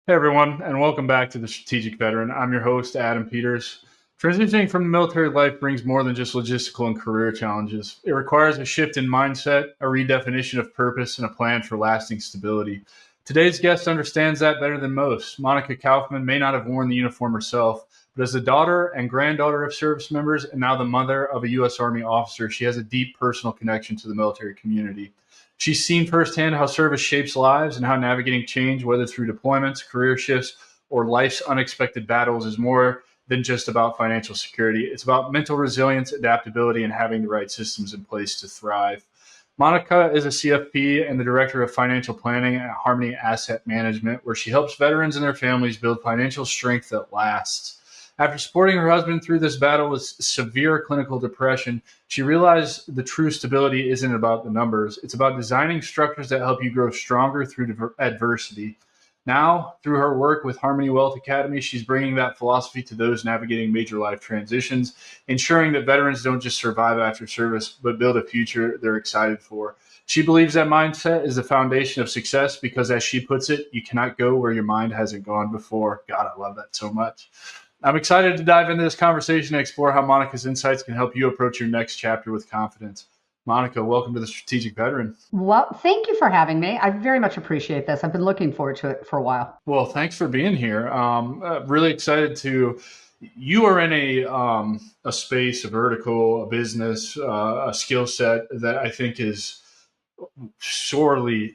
Hey everyone, and welcome back to the Strategic Veteran. I'm your host, Adam Peters. Transitioning from the military life brings more than just logistical and career challenges. It requires a shift in mindset, a redefinition of purpose, and a plan for lasting stability. Today's guest understands that better than most. Monica Kaufman may not have worn the uniform herself, but as the daughter and granddaughter of service members and now the mother of a U.S. Army officer, she has a deep personal connection to the military community. She's seen firsthand how service shapes lives and how navigating change, whether through deployments, career shifts, or life's unexpected battles, is more than just about financial security. It's about mental resilience, adaptability, and having the right systems in place to thrive. Monica is a CFP and the Director of Financial Planning at Harmony Asset Management, where she helps veterans and their families build financial strength that lasts. After supporting her husband through this battle with severe clinical depression, she realized the true stability isn't about the numbers. It's about designing structures that help you grow stronger through adversity. Now, through her work with Harmony Wealth Academy, she's bringing that philosophy to those navigating major life transitions, ensuring that veterans don't just survive after service, but build a future they're excited for. She believes that mindset is the foundation of success because, as she puts it, you cannot go where your mind hasn't gone before. God, I love that so much. I'm excited to dive into this conversation and explore how Monica's insights can help you approach your next chapter with confidence. Monica, welcome to the Strategic Veteran. Well, thank you for having me. I very much appreciate this. I've been looking forward to it for a while. Well, thanks for being here. Really excited to. You are in a space, a vertical, a business, a skill set that I think is sorely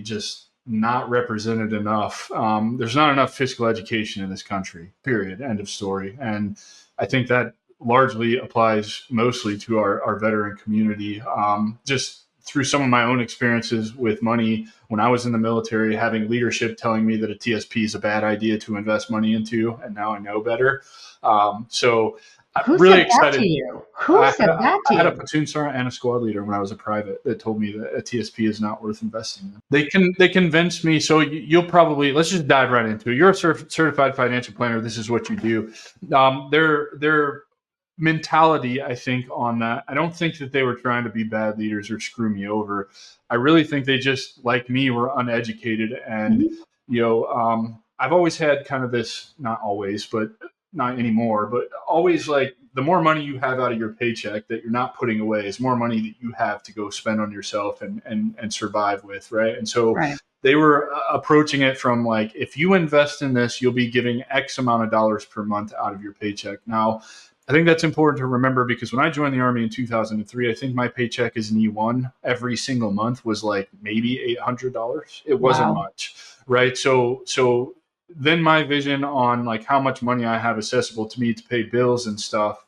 just not represented enough. There's not enough physical education in this country, period, end of story. And I think that largely applies mostly to our veteran community. Just through some of my own experiences with money when I was in the military, having leadership telling me that a TSP is a bad idea to invest money into, and now I know better. So Who really said that excited. to you? Who said that I to had a you? platoon sergeant and a squad leader when I was a private that told me that a TSP is not worth investing in. They convinced me. So you'll probably, let's just dive right into it. You're a certified financial planner. This is what you do. Their mentality, I think, on that, I don't think that they were trying to be bad leaders or screw me over. I really think they just, like me, were uneducated. And Mhm. I've always had kind of this, not always, but not anymore, but always, like, the more money you have out of your paycheck that you're not putting away is more money that you have to go spend on yourself and survive with, right? And so Right. they were approaching it from, like, if you invest in this, you'll be giving X amount of dollars per month out of your paycheck. Now, I think that's important to remember because when I joined the Army in 2003, I think my paycheck as an E1 every single month was like maybe $800. It wasn't Wow. much, right? So then my vision on, like, how much money I have accessible to me to pay bills and stuff,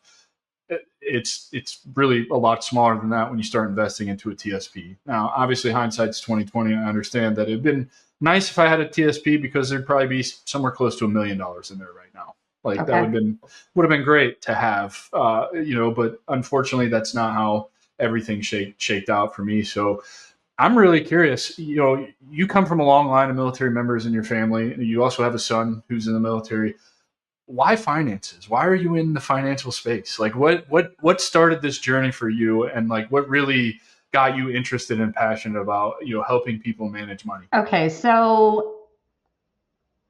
it's really a lot smaller than that when you start investing into a TSP. Now, obviously, hindsight's 2020. I understand that it'd been nice if I had a TSP because there'd probably be somewhere close to $1 million in there right now. Like, that Okay. would have been great to have, but unfortunately, that's not how everything shaked out for me. So I'm really curious. You come from a long line of military members in your family. You also have a son who's in the military. Why finances? Why are you in the financial space? Like, what started this journey for you, and, like, what really got you interested and passionate about helping people manage money? Okay. So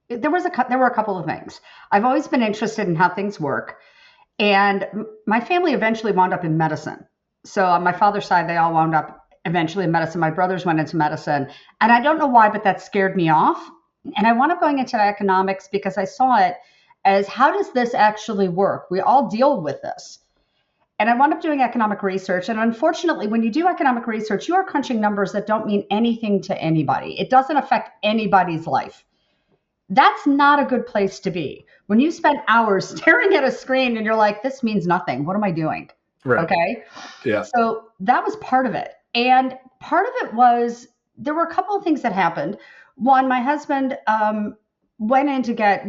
there were a couple of things. I've always been interested in how things work, and my family eventually wound up in medicine. So on my father's side, they all wound up eventually in medicine. My brothers went into medicine, and I don't know why, but that scared me off. And I wound up going into economics because I saw it as, how does this actually work? We all deal with this. And I wound up doing economic research. And unfortunately, when you do economic research, you are crunching numbers that don't mean anything to anybody. It doesn't affect anybody's life. That's not a good place to be. When you spend hours staring at a screen and you're like, this means nothing. What am I doing? Right. Okay. Yeah. So that was part of it. And part of it was, there were a couple of things that happened. One, my husband went in to get,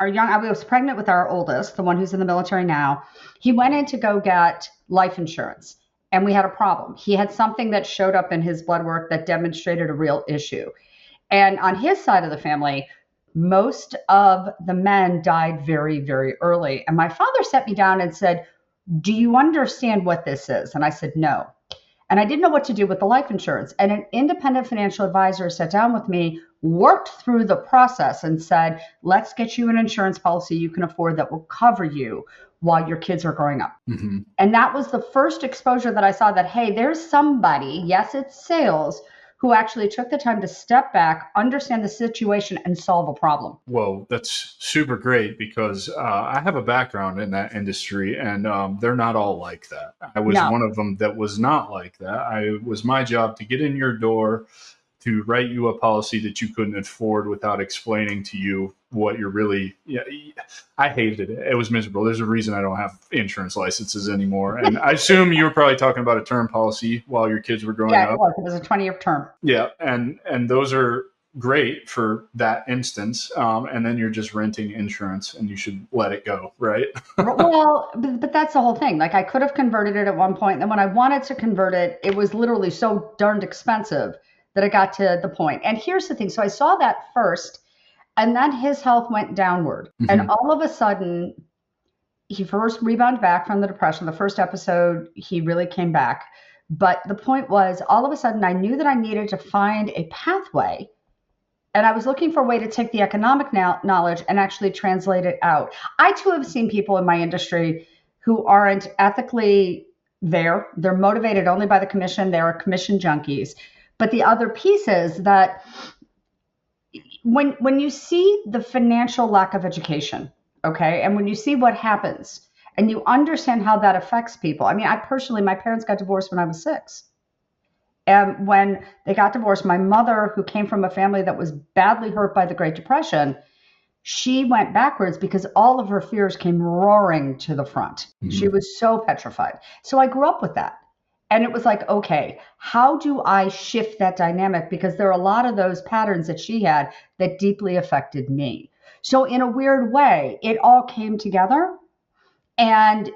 I was pregnant with our oldest, the one who's in the military now. He went in to go get life insurance, and we had a problem. He had something that showed up in his blood work that demonstrated a real issue. And on his side of the family, most of the men died very, very early. And my father sat me down and said, do you understand what this is? And I said, no. And I didn't know what to do with the life insurance. And an independent financial advisor sat down with me worked through the process and said, let's get you an insurance policy you can afford that will cover you while your kids are growing up. Mm-hmm. And that was the first exposure that I saw that, hey, there's somebody, yes, it's sales, who actually took the time to step back, understand the situation, and solve a problem. Well, that's super great because I have a background in that industry, and they're not all like that. I was No. one of them that was not like that. It was my job to get in your door, to write you a policy that you couldn't afford without explaining to you what you're really. Yeah, I hated it. It was miserable. There's a reason I don't have insurance licenses anymore. And I assume you were probably talking about a term policy while your kids were growing Yeah, up. it was. It was a 20-year term. Yeah, and those are great for that instance. And then you're just renting insurance, and you should let it go, right? Well, but that's the whole thing. Like, I could have converted it at one point, and then when I wanted to convert it, it was literally so darned expensive that I got to the point. And here's the thing. So I saw that first, and then his health went downward. Mm-hmm. And all of a sudden, he first rebounded back from the depression. The first episode, he really came back. But the point was, all of a sudden, I knew that I needed to find a pathway. And I was looking for a way to take the economic knowledge and actually translate it out. I too have seen people in my industry who aren't ethically there. They're motivated only by the commission. They are commission junkies. But the other piece is that when you see the financial lack of education, okay, and when you see what happens and you understand how that affects people. I mean, I personally, my parents got divorced when I was 6. And when they got divorced, my mother, who came from a family that was badly hurt by the Great Depression, she went backwards because all of her fears came roaring to the front. Mm-hmm. She was so petrified. So I grew up with that. And it was like, okay, how do I shift that dynamic? Because there are a lot of those patterns that she had that deeply affected me. So in a weird way, it all came together. And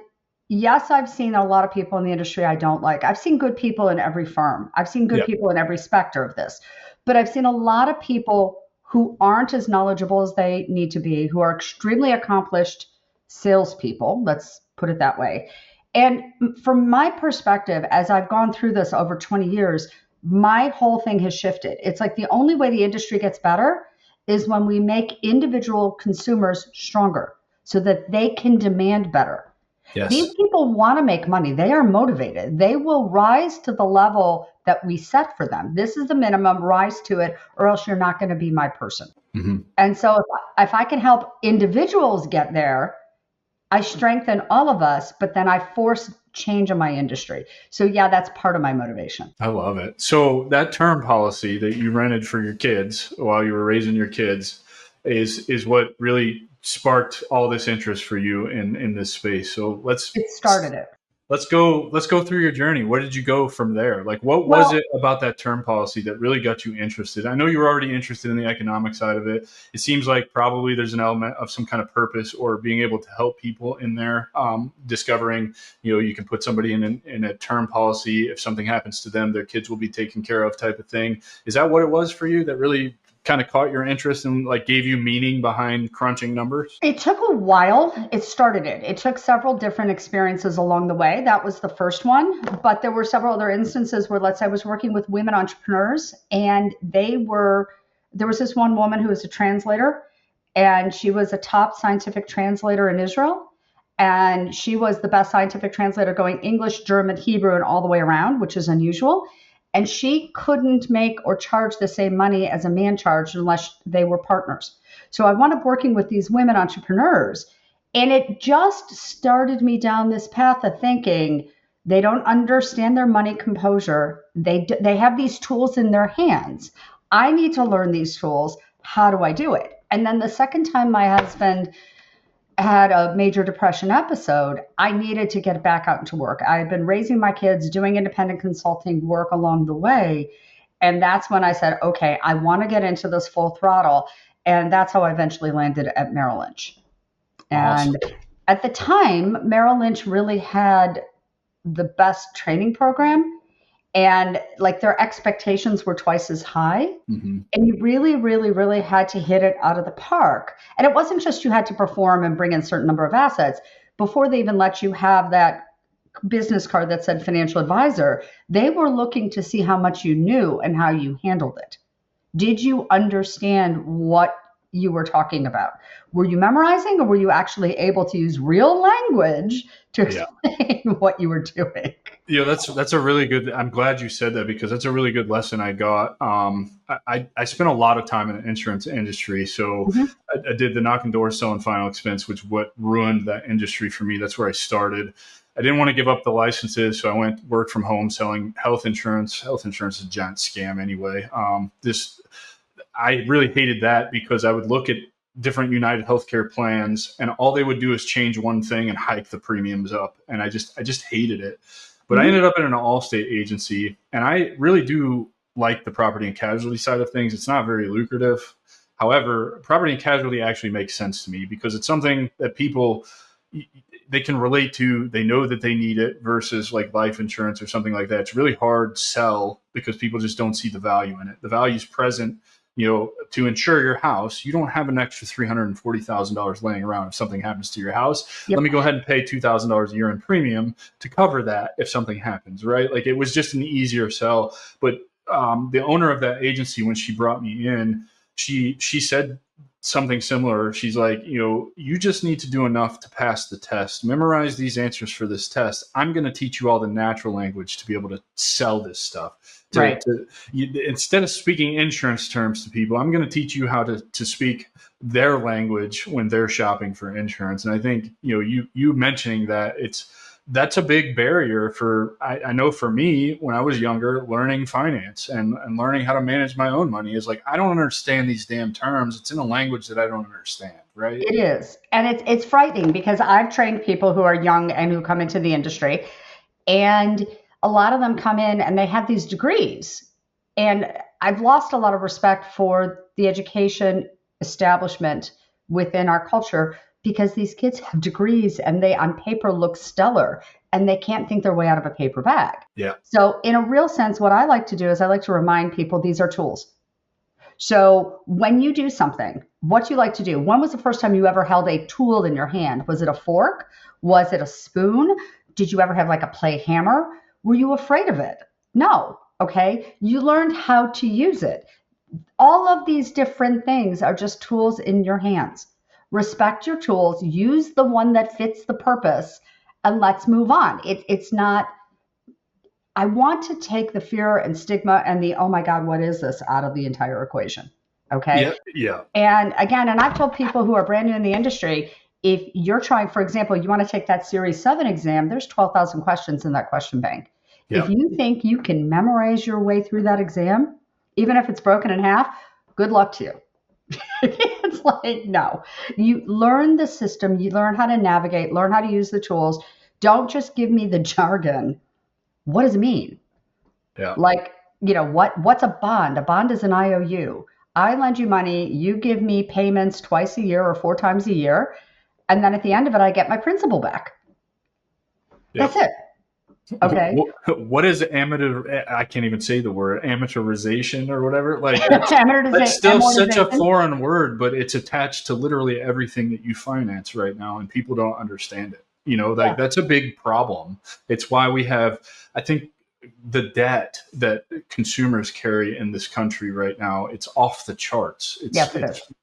yes, I've seen a lot of people in the industry I don't like. I've seen good people in every firm. I've seen good people in every sector of this. But I've seen a lot of people who aren't as knowledgeable as they need to be, who are extremely accomplished salespeople, let's put it that way. And from my perspective, as I've gone through this over 20 years, my whole thing has shifted. It's like the only way the industry gets better is when we make individual consumers stronger so that they can demand better. Yes. These people want to make money. They are motivated. They will rise to the level that we set for them. This is the minimum, rise to it, or else you're not going to be my person. Mm-hmm. And so if I can help individuals get there, I strengthen all of us, but then I force change in my industry. So yeah, that's part of my motivation. I love it. So that term policy that you rented for your kids while you were raising your kids is what really sparked all this interest for you in this space. So it started it. Let's go through your journey. Where did you go from there? Like, what was it about that term policy that really got you interested? I know you were already interested in the economic side of it. It seems like probably there's an element of some kind of purpose or being able to help people in there, discovering, you can put somebody in a term policy. If something happens to them, their kids will be taken care of type of thing. Is that what it was for you that really kind of caught your interest and like gave you meaning behind crunching numbers? It took a while. It started it. It took several different experiences along the way. That was the first one. But there were several other instances where, let's say, I was working with women entrepreneurs, and there was this one woman who was a translator, and she was a top scientific translator in Israel. And she was the best scientific translator going English, German, Hebrew, and all the way around, which is unusual. And she couldn't make or charge the same money as a man charged unless they were partners. So I wound up working with these women entrepreneurs, and it just started me down this path of thinking they don't understand their money composure. They have these tools in their hands. I need to learn these tools. How do I do it? And then the second time my husband had a major depression episode, I needed to get back out into work. I had been raising my kids, doing independent consulting work along the way. And that's when I said, okay, I want to get into this full throttle. And that's how I eventually landed at Merrill Lynch. Awesome. And at the time, Merrill Lynch really had the best training program. And like their expectations were twice as high. Mm-hmm. And you really, really, really had to hit it out of the park. And it wasn't just you had to perform and bring in a certain number of assets. Before they even let you have that business card that said financial advisor, they were looking to see how much you knew and how you handled it. Did you understand what you were talking about? Were you memorizing, or were you actually able to use real language to Yeah. explain what you were doing? That's a really good. I'm glad you said that because that's a really good lesson I got. I spent a lot of time in the insurance industry, so Mhm. I did the knock and door selling final expense, which what ruined that industry for me. That's where I started. I didn't want to give up the licenses, so I went work from home selling health insurance. Health insurance is a giant scam anyway. This I really hated that because I would look at different United Healthcare plans, and all they would do is change one thing and hike the premiums up, and I just hated it. But I Mhm. ended up in an Allstate agency, and I really do like the property and casualty side of things. It's not very lucrative. However, property and casualty actually makes sense to me because it's something that people they can relate to. They know that they need it versus like life insurance or something like that. It's really hard to sell because people just don't see the value in it. The value is present, to insure your house. You don't have an extra $340,000 laying around if something happens to your house. Let Yep. me go ahead and pay $2,000 a year in premium to cover that if something happens, right? Like it was just an easier sell. But the owner of that agency, when she brought me in, she said something similar. She's like, you just need to do enough to pass the test. Memorize these answers for this test. I'm going to teach you all the natural language to be able to sell this stuff. Right. Instead of speaking insurance terms to people, I'm going to teach you how to speak their language when they're shopping for insurance. And I think, you mentioning that that's a big barrier for, I know for me, when I was younger, learning finance and learning how to manage my own money is like, I don't understand these damn terms. It's in a language that I don't understand. Right. It is. And it's frightening because I've trained people who are young and who come into the industry, and a lot of them come in and they have these degrees. And I've lost a lot of respect for the education establishment within our culture because these kids have degrees and they on paper look stellar and they can't think their way out of a paper bag. Yeah. So in a real sense, what I like to do is I like to remind people these are tools. So when you do something, what do you like to do? When was the first time you ever held a tool in your hand? Was it a fork? Was it a spoon? Did you ever have like a play hammer? Were you afraid of it? No. Okay. You learned how to use it. All of these different things are just tools in your hands. Respect your tools, use the one that fits the purpose, and let's move on. It's not, I want to take the fear and stigma and the, oh my God, what is this out of the entire equation. Okay. Yeah. Yeah. And again, and I've told people who are brand new in the industry, if you're trying, for example, you want to take that Series 7 exam, there's 12,000 questions in that question bank. Yeah. If you think you can memorize your way through that exam, even if it's broken in half, good luck to you. It's like, no. You learn the system, you learn how to navigate, learn how to use the tools. Don't just give me the jargon. What does it mean? Yeah. Like, what's a bond? A bond is an IOU. I lend you money, you give me payments twice a year or 4 times a year, and then at the end of it, I get my principal back. Yep. That's it. Okay. What is amateur? I can't even say the word amateurization or whatever. Like that's still such a foreign word, but it's attached to literally everything that you finance right now, and people don't understand it. That's a big problem. It's why we have, I think, the debt that consumers carry in this country right now. It's off the charts.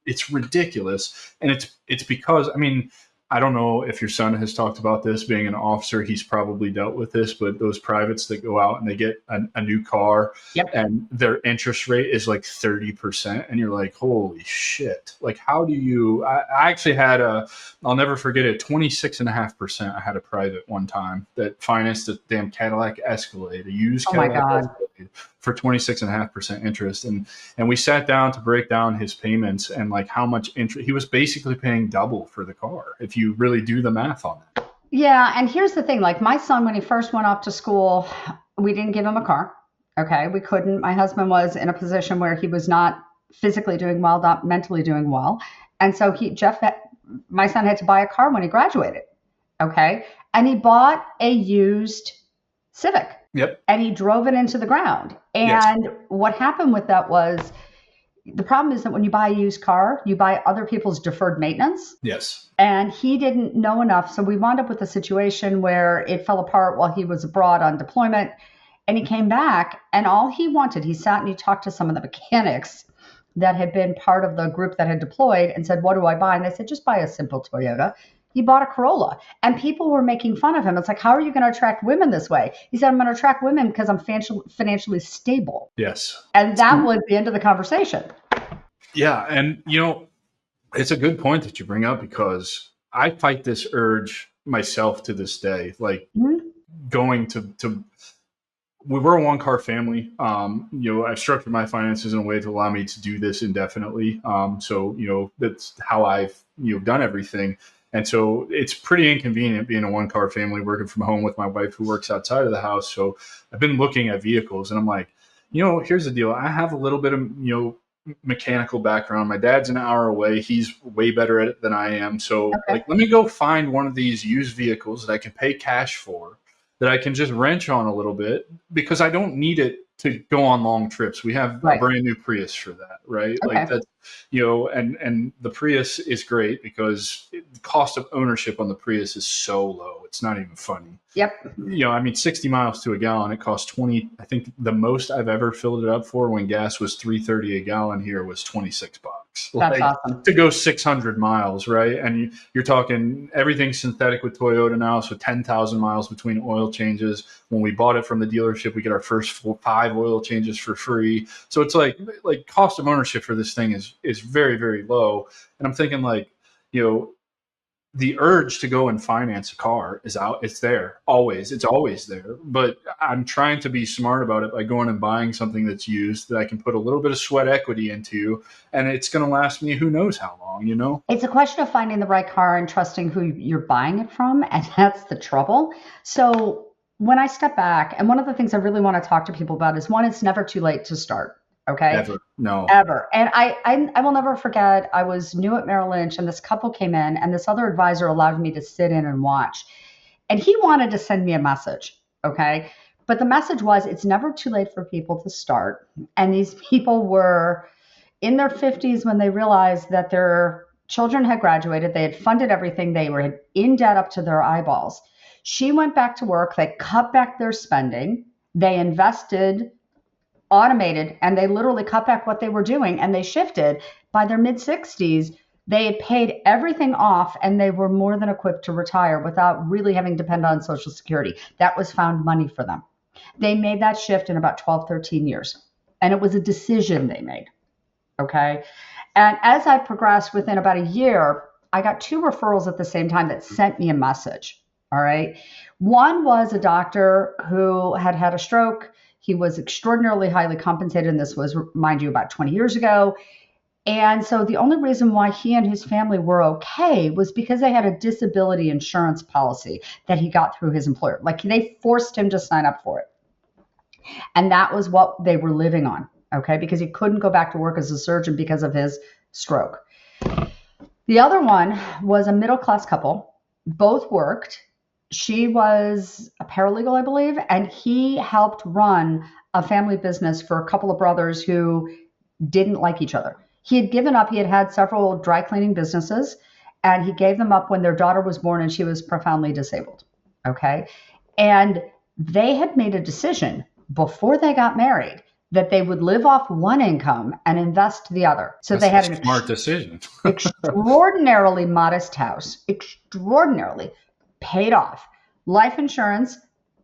It's ridiculous, and it's because I don't know if your son has talked about this. Being an officer, he's probably dealt with this, but those privates that go out and they get a new car, yep, and their interest rate is like 30%. And you're like, holy shit. Like, how do you, I actually had I'll never forget it, 26.5%. I had a private one time that financed a damn Cadillac Escalade, a used Cadillac Escalade for 26.5% interest. And we sat down to break down his payments and like how much interest he was basically paying double for the car. If you really do the math on it. Yeah. And here's the thing, like my son, when he first went off to school, we didn't give him a car. Okay. We couldn't. My husband was in a position where he was not physically doing well, not mentally doing well. And so my son had to buy a car when he graduated. Okay. And he bought a used Civic. Yep. And he drove it into the ground. And what happened with that was, the problem is that when you buy a used car, you buy other people's deferred maintenance. Yes. And he didn't know enough. So we wound up with a situation where it fell apart while he was abroad on deployment. And he came back and all he wanted, he sat and he talked to some of the mechanics. that had been part of the group that had deployed and said, what do I buy? And they said, just buy a simple Toyota. He bought a Corolla, and people were making fun of him. It's like, how are you going to attract women this way? He said, I'm going to attract women because I'm financially stable. Yes. And that was the end of the conversation. Yeah. And, it's a good point that you bring up, because I fight this urge myself to this day, like going to we're a one-car family. I've structured my finances in a way to allow me to do this indefinitely. So that's how I've done everything. And so it's pretty inconvenient being a one-car family, working from home with my wife who works outside of the house. So I've been looking at vehicles, and I'm like, here's the deal. I have a little bit of mechanical background. My dad's an hour away. He's way better at it than I am. So let me go find one of these used vehicles that I can pay cash for, that I can just wrench on a little bit, because I don't need it to go on long trips. We have a brand new Prius for that, right? Okay. Like that, and the Prius is great because the cost of ownership on the Prius is so low. It's not even funny. Yep. 60 miles to a gallon, it costs 20. I think the most I've ever filled it up for when gas was $3.30 a gallon here was $26. That's awesome. To go 600 miles, right? And you're talking everything synthetic with Toyota now, so 10,000 miles between oil changes. When we bought it from the dealership, we get our first 5 oil changes for free. So it's like cost of ownership for this thing is very, very low. And I'm thinking the urge to go and finance a car is out. It's there always. It's always there. But I'm trying to be smart about it by going and buying something that's used that I can put a little bit of sweat equity into, and it's going to last me who knows how long, It's a question of finding the right car and trusting who you're buying it from, and that's the trouble. So when I step back, and one of the things I really want to talk to people about is, one, it's never too late to start. Okay. Ever. No. Ever. And I will never forget, I was new at Merrill Lynch, and this couple came in, and this other advisor allowed me to sit in and watch. And he wanted to send me a message. Okay. But the message was, it's never too late for people to start. And these people were in their 50s when they realized that their children had graduated. They had funded everything. They were in debt up to their eyeballs. She went back to work. They cut back their spending. They invested, automated, and they literally cut back what they were doing, and they shifted. By their mid 60s, they had paid everything off, and they were more than equipped to retire without really having to depend on Social Security. That was found money for them. They made that shift in about 12, 13 years, and it was a decision they made. Okay. And as I progressed, within about a year, I got 2 referrals at the same time that sent me a message. All right. One was a doctor who had had a stroke. He was extraordinarily highly compensated, and this was, mind you, about 20 years ago. And so the only reason why he and his family were okay was because they had a disability insurance policy that he got through his employer. Like, they forced him to sign up for it. And that was what they were living on, okay, because he couldn't go back to work as a surgeon because of his stroke. The other one was a middle-class couple. Both worked. She was a paralegal, I believe, and he helped run a family business for a couple of brothers who didn't like each other. He had given up. He had had several dry cleaning businesses, and he gave them up when their daughter was born, and she was profoundly disabled. Okay. And they had made a decision before they got married that they would live off one income and invest the other. So That's they had a smart decision. extraordinarily modest house, extraordinarily paid off. Life insurance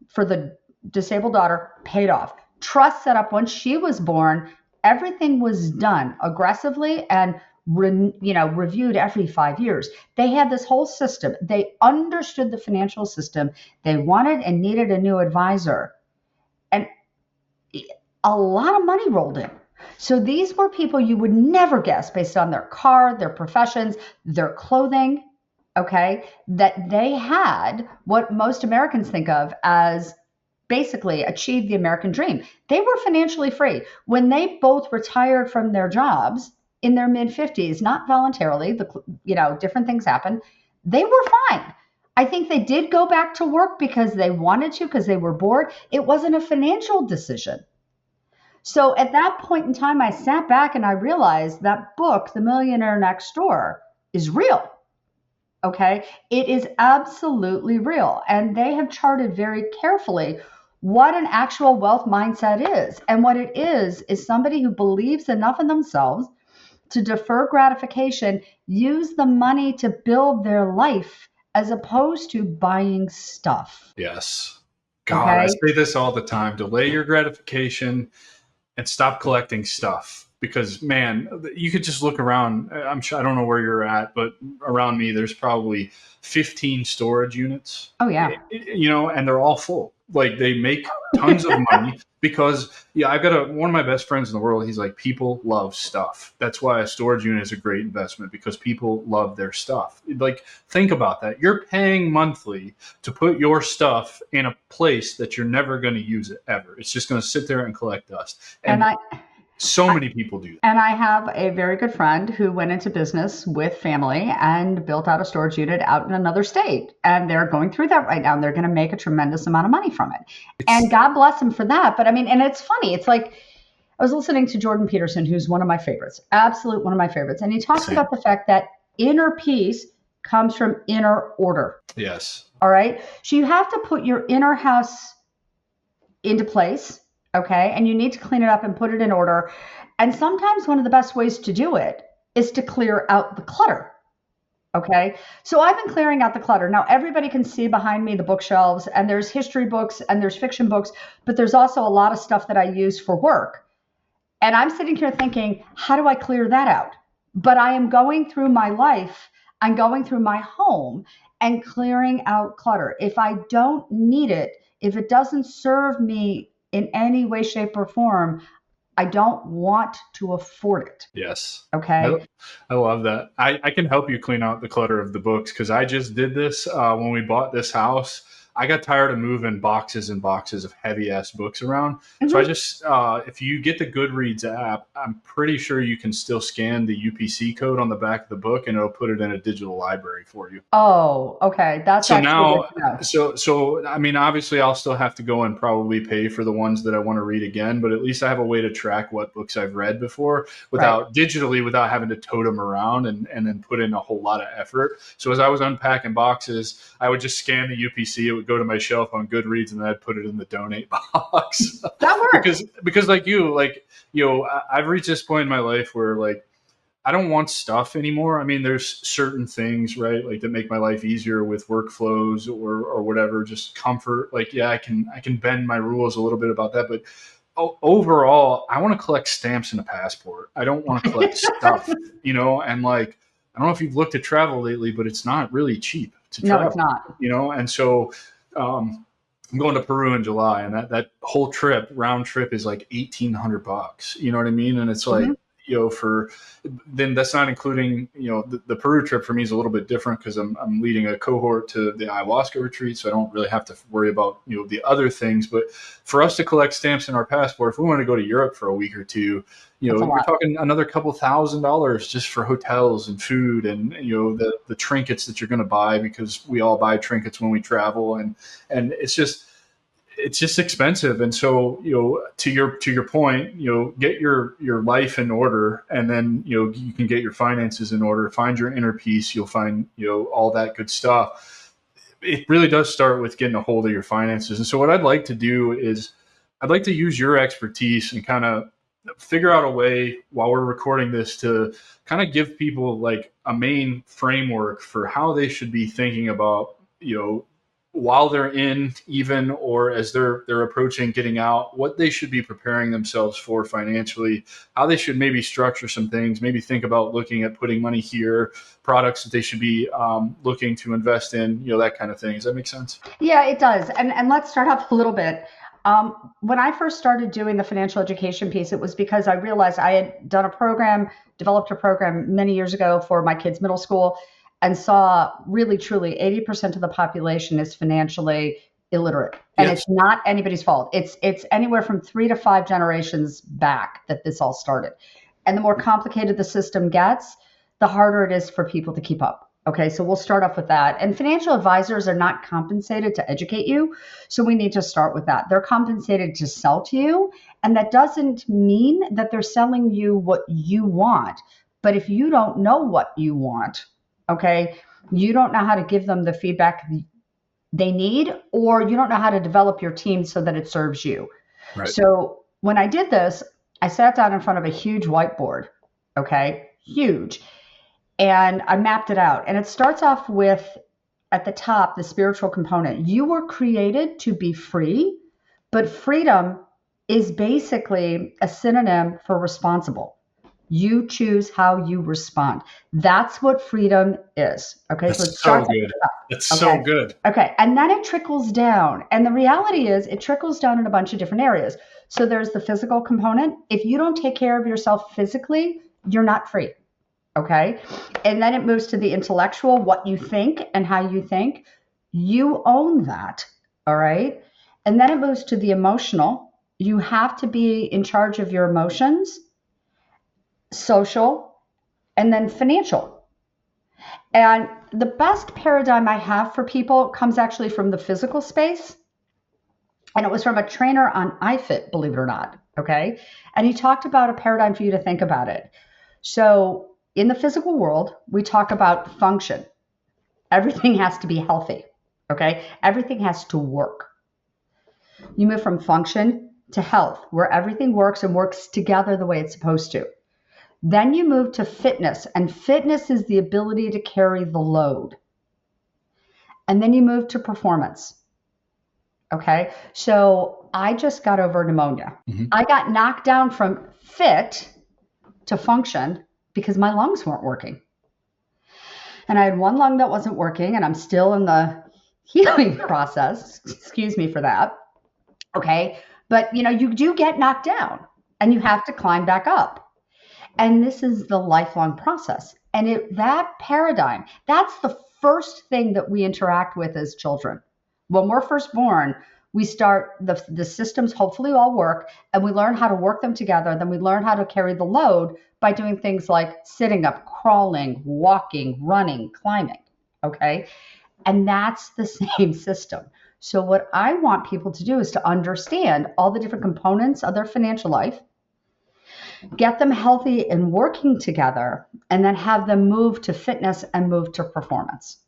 for the disabled daughter paid off. Trust set up once she was born. Everything was done aggressively and reviewed every 5 years. They had this whole system. They understood the financial system. They wanted and needed a new advisor. And a lot of money rolled in. So these were people you would never guess based on their car, their professions, their clothing, okay, that they had what most Americans think of as basically achieve the American dream. They were financially free. When they both retired from their jobs in their mid-50s, not voluntarily, different things happened, they were fine. I think they did go back to work because they wanted to, because they were bored. It wasn't a financial decision. So at that point in time, I sat back and I realized that book, The Millionaire Next Door, is real. Okay. It is absolutely real. And they have charted very carefully what an actual wealth mindset is. And what it is somebody who believes enough in themselves to defer gratification, use the money to build their life as opposed to buying stuff. Yes. God, I Okay. say this all the time. Delay your gratification and stop collecting stuff. Because, man, you could just look around. I'm sure, I don't know where you're at, but around me, there's probably 15 storage units. Oh, yeah. And they're all full. Like, they make tons of money because, I've got one of my best friends in the world. He's like, people love stuff. That's why a storage unit is a great investment, because people love their stuff. Like, think about that. You're paying monthly to put your stuff in a place that you're never going to use it ever. It's just going to sit there and collect dust. And so many people do that. And I have a very good friend who went into business with family and built out a storage unit out in another state. And they're going through that right now. And they're going to make a tremendous amount of money from it. And God bless them for that. But I mean, and it's funny. It's like, I was listening to Jordan Peterson, who's one of my favorites, absolute one of my favorites. And he talks about the fact that inner peace comes from inner order. Yes. All right. So you have to put your inner house into place. Okay. And you need to clean it up and put it in order. And sometimes one of the best ways to do it is to clear out the clutter. Okay. So I've been clearing out the clutter. Now, everybody can see behind me the bookshelves, and there's history books and there's fiction books, but there's also a lot of stuff that I use for work. And I'm sitting here thinking, how do I clear that out? But I am going through my life. I'm going through my home and clearing out clutter. If I don't need it, if it doesn't serve me in any way, shape, or form, I don't want to afford it. Yes. Okay. I love that. I can help you clean out the clutter of the books, because I just did this when we bought this house. I got tired of moving boxes and boxes of heavy ass books around. Mm-hmm. So I just, if you get the Goodreads app, I'm pretty sure you can still scan the UPC code on the back of the book, and it'll put it in a digital library for you. Oh, okay. That's so now. So I mean, obviously, I'll still have to go and probably pay for the ones that I want to read again, but at least I have a way to track what books I've read before without having to tote them around and then put in a whole lot of effort. So as I was unpacking boxes, I would just scan the UPC. It would go to my shelf on Goodreads, and then I'd put it in the donate box. That works. because I've reached this point in my life where, like, I don't want stuff anymore. I mean, there's certain things, right, like, that make my life easier with workflows or whatever, just comfort. Like, I can bend my rules a little bit about that, but overall, I want to collect stamps and a passport. I don't want to collect stuff, and, like, I don't know if you've looked at travel lately, but it's not really cheap to travel. No, it's not. And so I'm going to Peru in July, and that whole round trip is like $1,800. You know what I mean? And it's like, then that's not including, the Peru trip for me is a little bit different, because I'm leading a cohort to the ayahuasca retreat. So I don't really have to worry about, the other things. But for us to collect stamps in our passport, if we want to go to Europe for a week or two, you're talking another couple $1,000 just for hotels and food and, the trinkets that you're going to buy, because we all buy trinkets when we travel. And it's just expensive. And so, to your point, get your life in order, and then, you can get your finances in order, find your inner peace. You'll find, all that good stuff. It really does start with getting a hold of your finances. And so what I'd like to do is I'd like to use your expertise and kind of figure out a way while we're recording this to kind of give people, like, a main framework for how they should be thinking about, while they're in, even, or as they're approaching getting out, what they should be preparing themselves for financially, how they should maybe structure some things, maybe think about looking at putting money here, products that they should be looking to invest in, that kind of thing. Does that make sense? Yeah, it does. And let's start off a little bit. When I first started doing the financial education piece, it was because I realized I had developed a program many years ago for my kids' middle school, and saw really, truly 80% of the population is financially illiterate. And It's not anybody's fault. It's anywhere from 3 to 5 generations back that this all started. And the more complicated the system gets, the harder it is for people to keep up. Okay, so we'll start off with that. And financial advisors are not compensated to educate you. So we need to start with that. They're compensated to sell to you. And that doesn't mean that they're selling you what you want. But if you don't know what you want, okay, you don't know how to give them the feedback they need, or you don't know how to develop your team so that it serves you. Right. So when I did this, I sat down in front of a huge whiteboard, okay, huge. And I mapped it out. And it starts off with, at the top, the spiritual component. You were created to be free, but freedom is basically a synonym for responsible. You choose how you respond. That's what freedom is. Okay. That's so it so starts good. That's okay. so good. Okay. And then it trickles down. And the reality is it trickles down in a bunch of different areas. So there's the physical component. If you don't take care of yourself physically, you're not free. Okay. And then it moves to the intellectual, what you think and how you think. You own that. All right. And then it moves to the emotional. You have to be in charge of your emotions, social, and then financial. And the best paradigm I have for people comes actually from the physical space. And it was from a trainer on iFit, believe it or not. Okay. And he talked about a paradigm for you to think about it. So in the physical world, we talk about function. Everything has to be healthy. Okay. Everything has to work. You move from function to health, where everything works and works together the way it's supposed to. Then you move to fitness, and fitness is the ability to carry the load. And then you move to performance. Okay. So I just got over pneumonia. Mm-hmm. I got knocked down from fit to function because my lungs weren't working. And I had one lung that wasn't working, and I'm still in the healing process. Excuse me for that. Okay. But you do get knocked down and you have to climb back up. And this is the lifelong process. And that paradigm, that's the first thing that we interact with as children. When we're first born, we start, the systems hopefully all work, and we learn how to work them together. Then we learn how to carry the load by doing things like sitting up, crawling, walking, running, climbing. Okay. And that's the same system. So what I want people to do is to understand all the different components of their financial life, get them healthy and working together, and then have them move to fitness and move to performance.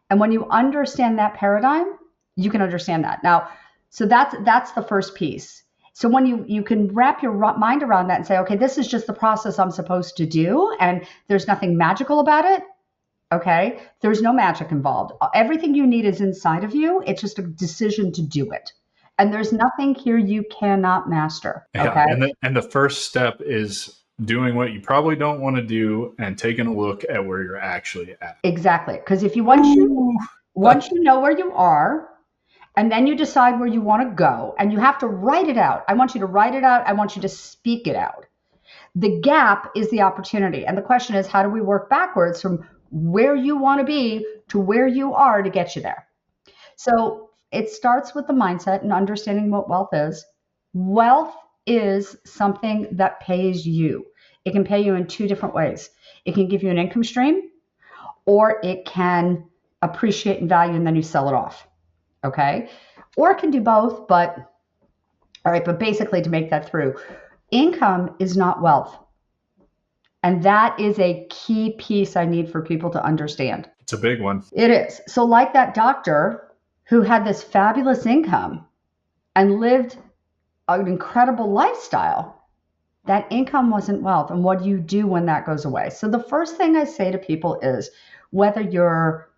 And when you understand that paradigm, you can understand that. Now, so that's the first piece. So when you can wrap your mind around that and say, okay, this is just the process I'm supposed to do, and there's nothing magical about it. Okay, there's no magic involved. Everything you need is inside of you. It's just a decision to do it. And there's nothing here you cannot master. Okay. Yeah, and the first step is doing what you probably don't want to do and taking a look at where you're actually at. Exactly. Because if once you know where you are, and then you decide where you want to go, and you have to write it out. I want you to write it out. I want you to speak it out. The gap is the opportunity. And the question is, how do we work backwards from where you want to be to where you are to get you there? So it starts with the mindset and understanding what wealth is. Wealth is something that pays you. It can pay you in two different ways. It can give you an income stream, or it can appreciate in value and then you sell it off. Okay. Or it can do both, but basically, to make that through, income is not wealth. And that is a key piece I need for people to understand. It's a big one. It is. So like that doctor who had this fabulous income and lived an incredible lifestyle, that income wasn't wealth. And what do you do when that goes away? So the first thing I say to people is, whether you're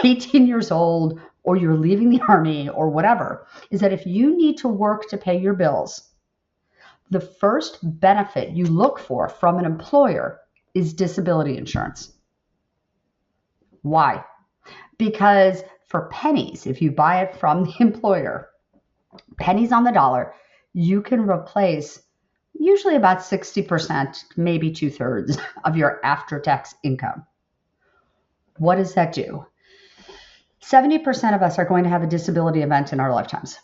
18 years old or you're leaving the army or whatever, is that if you need to work to pay your bills, the first benefit you look for from an employer is disability insurance. Why? Because for pennies, if you buy it from the employer, pennies on the dollar, you can replace usually about 60%, maybe 2/3 of your after-tax income. What does that do? 70% of us are going to have a disability event in our lifetimes.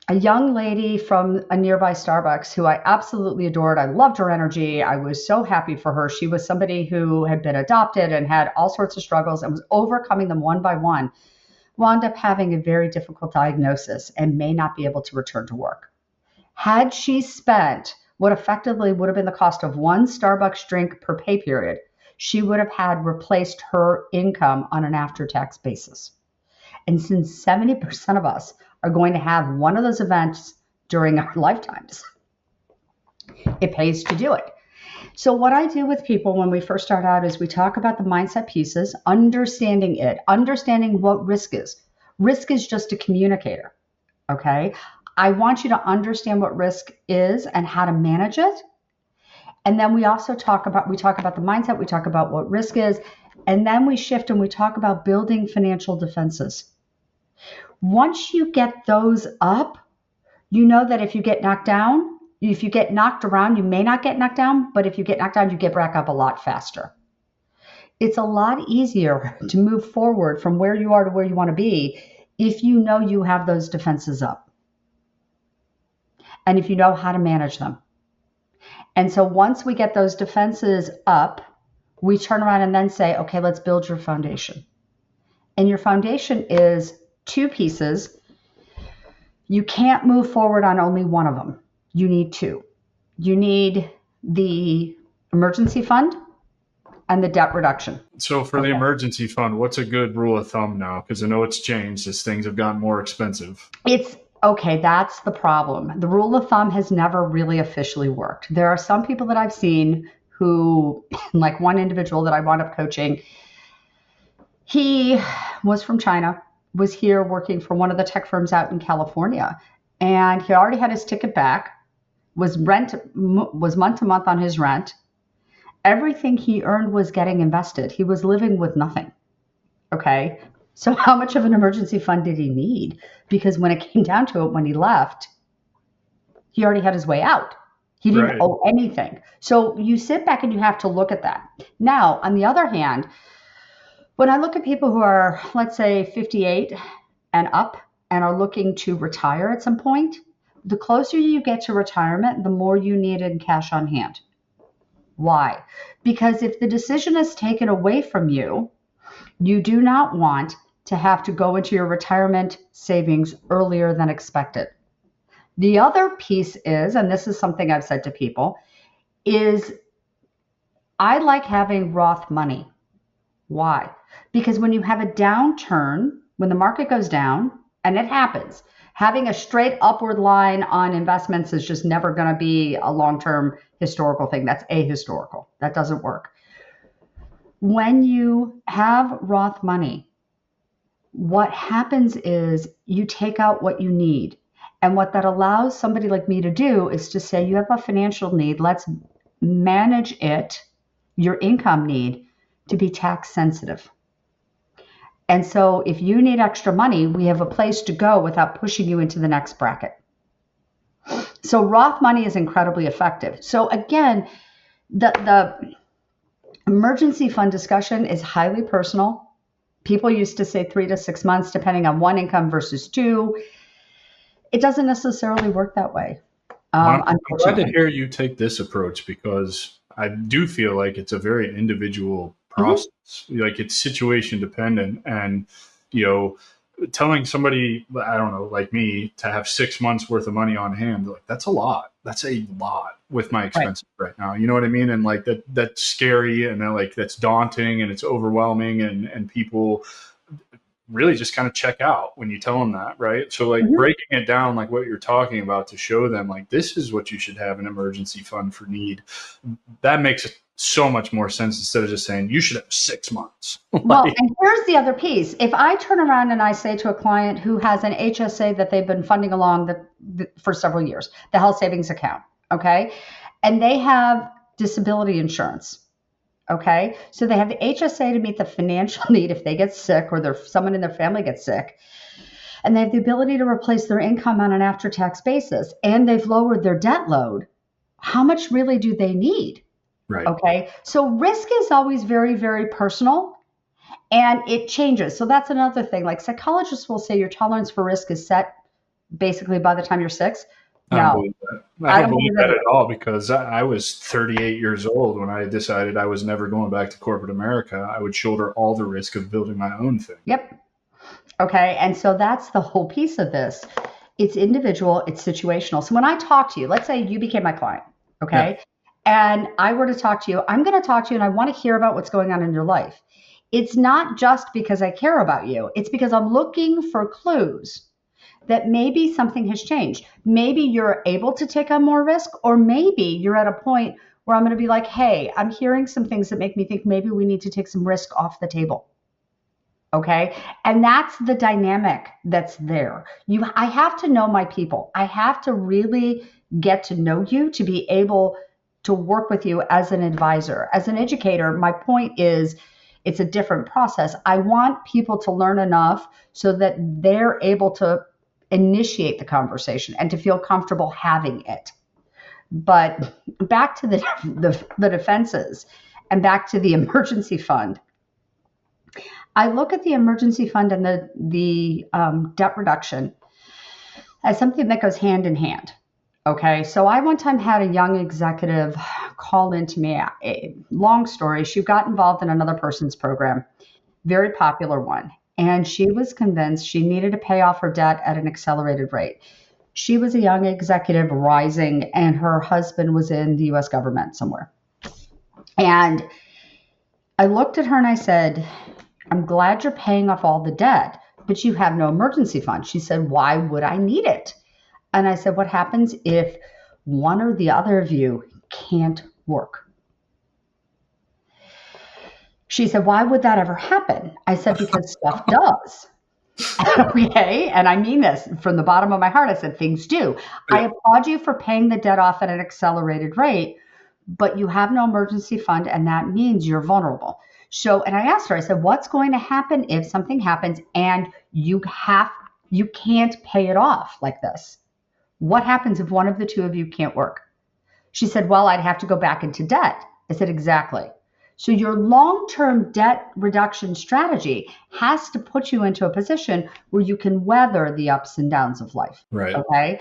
A young lady from a nearby Starbucks who I absolutely adored. I loved her energy. I was so happy for her. She was somebody who had been adopted and had all sorts of struggles and was overcoming them one by one, wound up having a very difficult diagnosis and may not be able to return to work. Had she spent what effectively would have been the cost of one Starbucks drink per pay period, she would have had replaced her income on an after-tax basis. And since 70% of us are going to have one of those events during our lifetimes, it pays to do it. So what I do with people when we first start out is we talk about the mindset pieces, understanding it, understanding what risk is. Risk is just a communicator, okay? I want you to understand what risk is and how to manage it. And then we also talk about the mindset, we talk about what risk is, and then we shift and we talk about building financial defenses. Once you get those up, you know that if you get knocked down, if you get knocked around, you may not get knocked down, but if you get knocked down, you get back up a lot faster. It's a lot easier to move forward from where you are to where you want to be if you know you have those defenses up and if you know how to manage them. And so once we get those defenses up, we turn around and then say, okay, let's build your foundation. And your foundation is two pieces. You can't move forward on only one of them. You need two. You need the emergency fund and the debt reduction. So for the emergency fund, what's a good rule of thumb now? Because I know it's changed as things have gotten more expensive. Okay, that's the problem. The rule of thumb has never really officially worked. There are some people that I've seen who, like one individual that I wound up coaching, he was from China, was here working for one of the tech firms out in California, and he already had his ticket back, was month to month on his rent. Everything he earned was getting invested. He was living with nothing. Okay. So how much of an emergency fund did he need? Because when it came down to it, when he left, he already had his way out. He didn't owe anything. So you sit back and you have to look at that. Now, on the other hand, when I look at people who are, let's say, 58 and up and are looking to retire at some point, the closer you get to retirement, the more you need in cash on hand. Why? Because if the decision is taken away from you, you do not want to have to go into your retirement savings earlier than expected. The other piece is, and this is something I've said to people, is I like having Roth money. Why? Because when you have a downturn, when the market goes down, and it happens, having a straight upward line on investments is just never going to be a long-term historical thing. That's ahistorical. That doesn't work. When you have Roth money, what happens is you take out what you need. And what that allows somebody like me to do is to say, you have a financial need. Let's manage it, your income need, to be tax sensitive. And so if you need extra money, we have a place to go without pushing you into the next bracket. So Roth money is incredibly effective. So again, the emergency fund discussion is highly personal. People used to say 3 to 6 months, depending on one income versus two. It doesn't necessarily work that way. I'm glad to hear you take this approach because I do feel like it's a very individual process. Mm-hmm. Like it's situation dependent, and telling somebody, I don't know, like me, to have 6 months worth of money on hand, like that's a lot. That's a lot with my expenses right now. You know what I mean? And like that's scary, and then like that's daunting, and it's overwhelming, and people really just kind of check out when you tell them that, right? So like breaking it down, like what you're talking about, to show them like this is what you should have an emergency fund for need. That makes so much more sense instead of just saying you should have 6 months. Well, and here's the other piece. If I turn around and I say to a client who has an HSA that they've been funding along for several years, the health savings account, okay, and they have disability insurance. Okay, so they have the HSA to meet the financial need if they get sick or someone in their family gets sick, and they have the ability to replace their income on an after-tax basis, and they've lowered their debt load. How much really do they need? Right. Okay, so risk is always very, very personal, and it changes. So that's another thing. Like psychologists will say your tolerance for risk is set basically by the time you're 6. I don't believe that. I don't believe that at all, because I was 38 years old when I decided I was never going back to corporate America. I would shoulder all the risk of building my own thing. Yep. Okay. And so that's the whole piece of this. It's individual, it's situational. So when I talk to you, let's say you became my client, okay? Yeah. And I were to talk to you, I'm going to talk to you and I want to hear about what's going on in your life. It's not just because I care about you. It's because I'm looking for clues that maybe something has changed. Maybe you're able to take on more risk, or maybe you're at a point where I'm going to be like, hey, I'm hearing some things that make me think maybe we need to take some risk off the table. Okay. And that's the dynamic that's there. I have to know my people. I have to really get to know you to be able to work with you as an advisor. As an educator, my point is it's a different process. I want people to learn enough so that they're able to initiate the conversation and to feel comfortable having it. But back to the defenses and back to the emergency fund. I look at the emergency fund and the debt reduction as something that goes hand in hand. Okay, so I one time had a young executive call into me. Long story, she got involved in another person's program, very popular one, and she was convinced she needed to pay off her debt at an accelerated rate. She was a young executive rising, and her husband was in the US government somewhere. And I looked at her and I said, I'm glad you're paying off all the debt, but you have no emergency fund. She said, why would I need it? And I said, what happens if one or the other of you can't work? She said, why would that ever happen? I said, because stuff does. Okay. And I mean this from the bottom of my heart. I said, things do. I applaud you for paying the debt off at an accelerated rate, but you have no emergency fund, and that means you're vulnerable. So, and I asked her, I said, what's going to happen if something happens and you can't pay it off like this? What happens if one of the two of you can't work? She said, well, I'd have to go back into debt. I said, exactly. So your long-term debt reduction strategy has to put you into a position where you can weather the ups and downs of life. Right. Okay.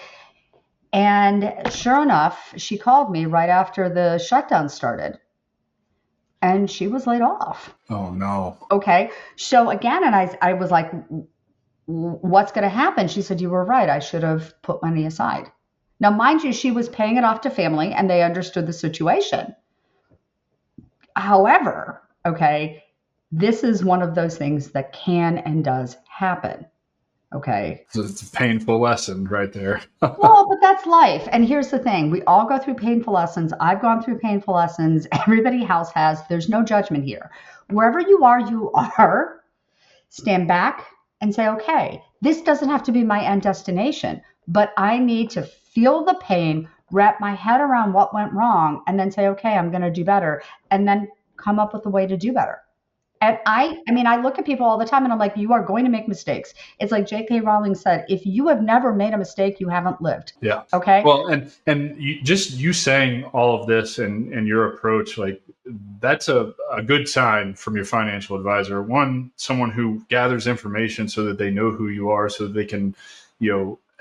And sure enough, she called me right after the shutdown started, and she was laid off. Oh, no. Okay. So again, and I was like, what's going to happen? She said, you were right. I should have put money aside. Now, mind you, she was paying it off to family and they understood the situation. However, okay, this is one of those things that can and does happen. Okay. So it's a painful lesson right there. Well, but that's life. And here's the thing. We all go through painful lessons. I've gone through painful lessons. Everybody else has. There's no judgment here. Wherever you are. Stand back and say, okay, this doesn't have to be my end destination, but I need to feel the pain, wrap my head around what went wrong, and then say, okay, I'm going to do better, and then come up with a way to do better. And I mean, I look at people all the time and I'm like, you are going to make mistakes. It's like J.K. Rowling said, if you have never made a mistake, you haven't lived. Yeah. Okay. Well, and you saying all of this and your approach, like that's a good sign from your financial advisor. One, someone who gathers information so that they know who you are, so that they can,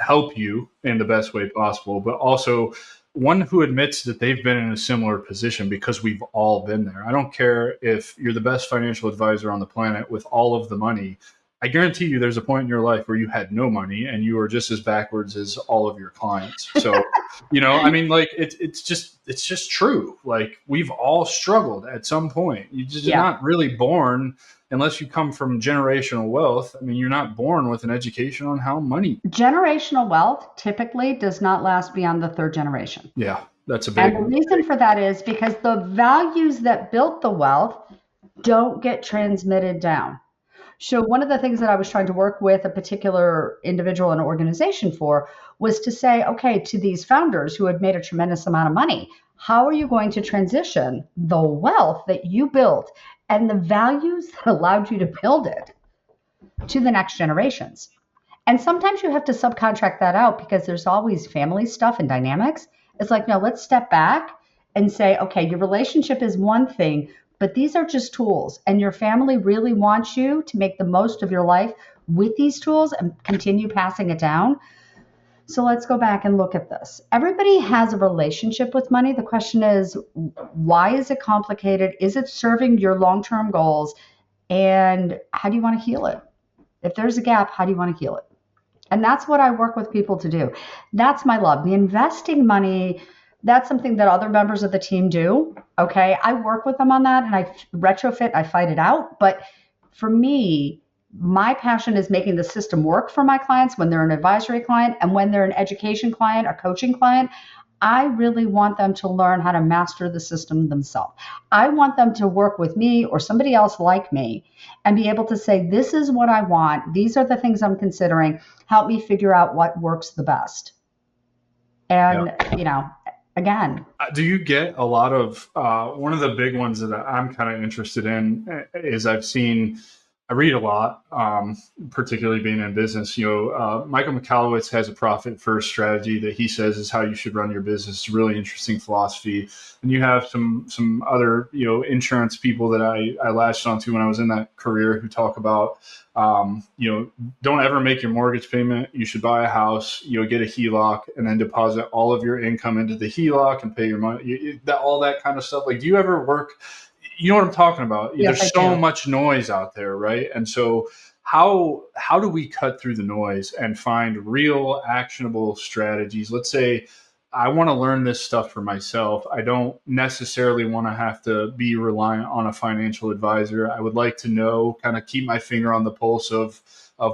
help you in the best way possible, but also one who admits that they've been in a similar position, because we've all been there. I don't care if you're the best financial advisor on the planet with all of the money. I guarantee you there's a point in your life where you had no money and you were just as backwards as all of your clients. So, I mean, like it's just true. Like we've all struggled at some point. You're just not really born unless you come from generational wealth. I mean, you're not born with an education on how money. Generational wealth typically does not last beyond the third generation. Yeah, that's a big one. And the reason for that is because the values that built the wealth don't get transmitted down. So one of the things that I was trying to work with a particular individual and organization for was to say, okay, to these founders who had made a tremendous amount of money, how are you going to transition the wealth that you built and the values that allowed you to build it to the next generations? And sometimes you have to subcontract that out because there's always family stuff and dynamics. It's like, no, let's step back and say, okay, your relationship is one thing, but these are just tools, and your family really wants you to make the most of your life with these tools and continue passing it down. So let's go back and look at this. Everybody has a relationship with money. The question is, why is it complicated? Is it serving your long-term goals? And how do you want to heal it? If there's a gap, how do you want to heal it? And that's what I work with people to do. That's my love. The investing money, that's something that other members of the team do. Okay. I work with them on that and I retrofit, I fight it out. But for me, My passion is making the system work for my clients when they're an advisory client, and when they're an education client, a coaching client. I really want them to learn how to master the system themselves. I want them to work with me or somebody else like me and be able to say, this is what I want. These are the things I'm considering. Help me figure out what works the best. Yeah. And, again, Do you get a lot of one of the big ones that I'm kind of interested in is I read a lot, particularly being in business. Michael Michalowicz has a profit first strategy that he says is how you should run your business. It's a really interesting philosophy. And you have some other insurance people that I latched onto when I was in that career who talk about don't ever make your mortgage payment. You should buy a house, get a HELOC, and then deposit all of your income into the HELOC and pay your money. All that kind of stuff. Like, do you ever work? You know what I'm talking about? Yes, There's so much noise out there, right? And so how do we cut through the noise and find real actionable strategies? Let's say I want to learn this stuff for myself. I don't necessarily want to have to be reliant on a financial advisor. I would like to know, kind of keep my finger on the pulse of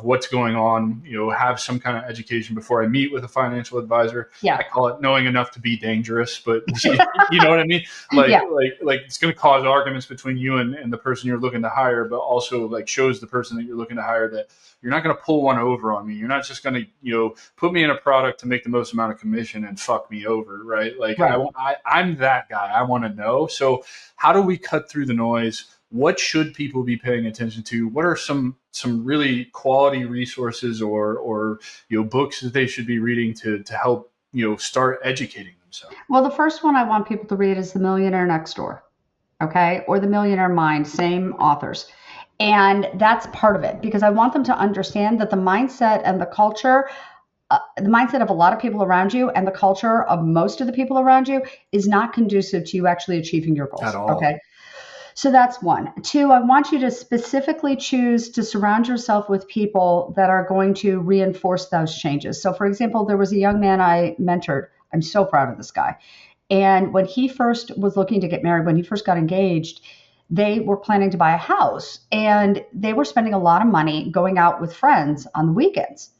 what's going on, have some kind of education before I meet with a financial advisor. Yeah. I call it knowing enough to be dangerous, but you know what I mean? Like it's going to cause arguments between you and the person you're looking to hire, but also like shows the person that you're looking to hire that you're not going to pull one over on me. You're not just going to, put me in a product to make the most amount of commission and fuck me over, right? Like right. I'm that guy. I want to know. So how do we cut through the noise? What should people be paying attention to? What are some really quality resources or books that they should be reading to help start educating themselves? Well, the first one I want people to read is The Millionaire Next Door, okay, or The Millionaire Mind, same authors. And that's part of it, because I want them to understand that the mindset and the culture, the mindset of a lot of people around you and the culture of most of the people around you is not conducive to you actually achieving your goals. At all. Okay. So that's one. Two, I want you to specifically choose to surround yourself with people that are going to reinforce those changes. So, for example, there was a young man I mentored. I'm so proud of this guy. And when he first was looking to get married, when he first got engaged, they were planning to buy a house, and they were spending a lot of money going out with friends on the weekends,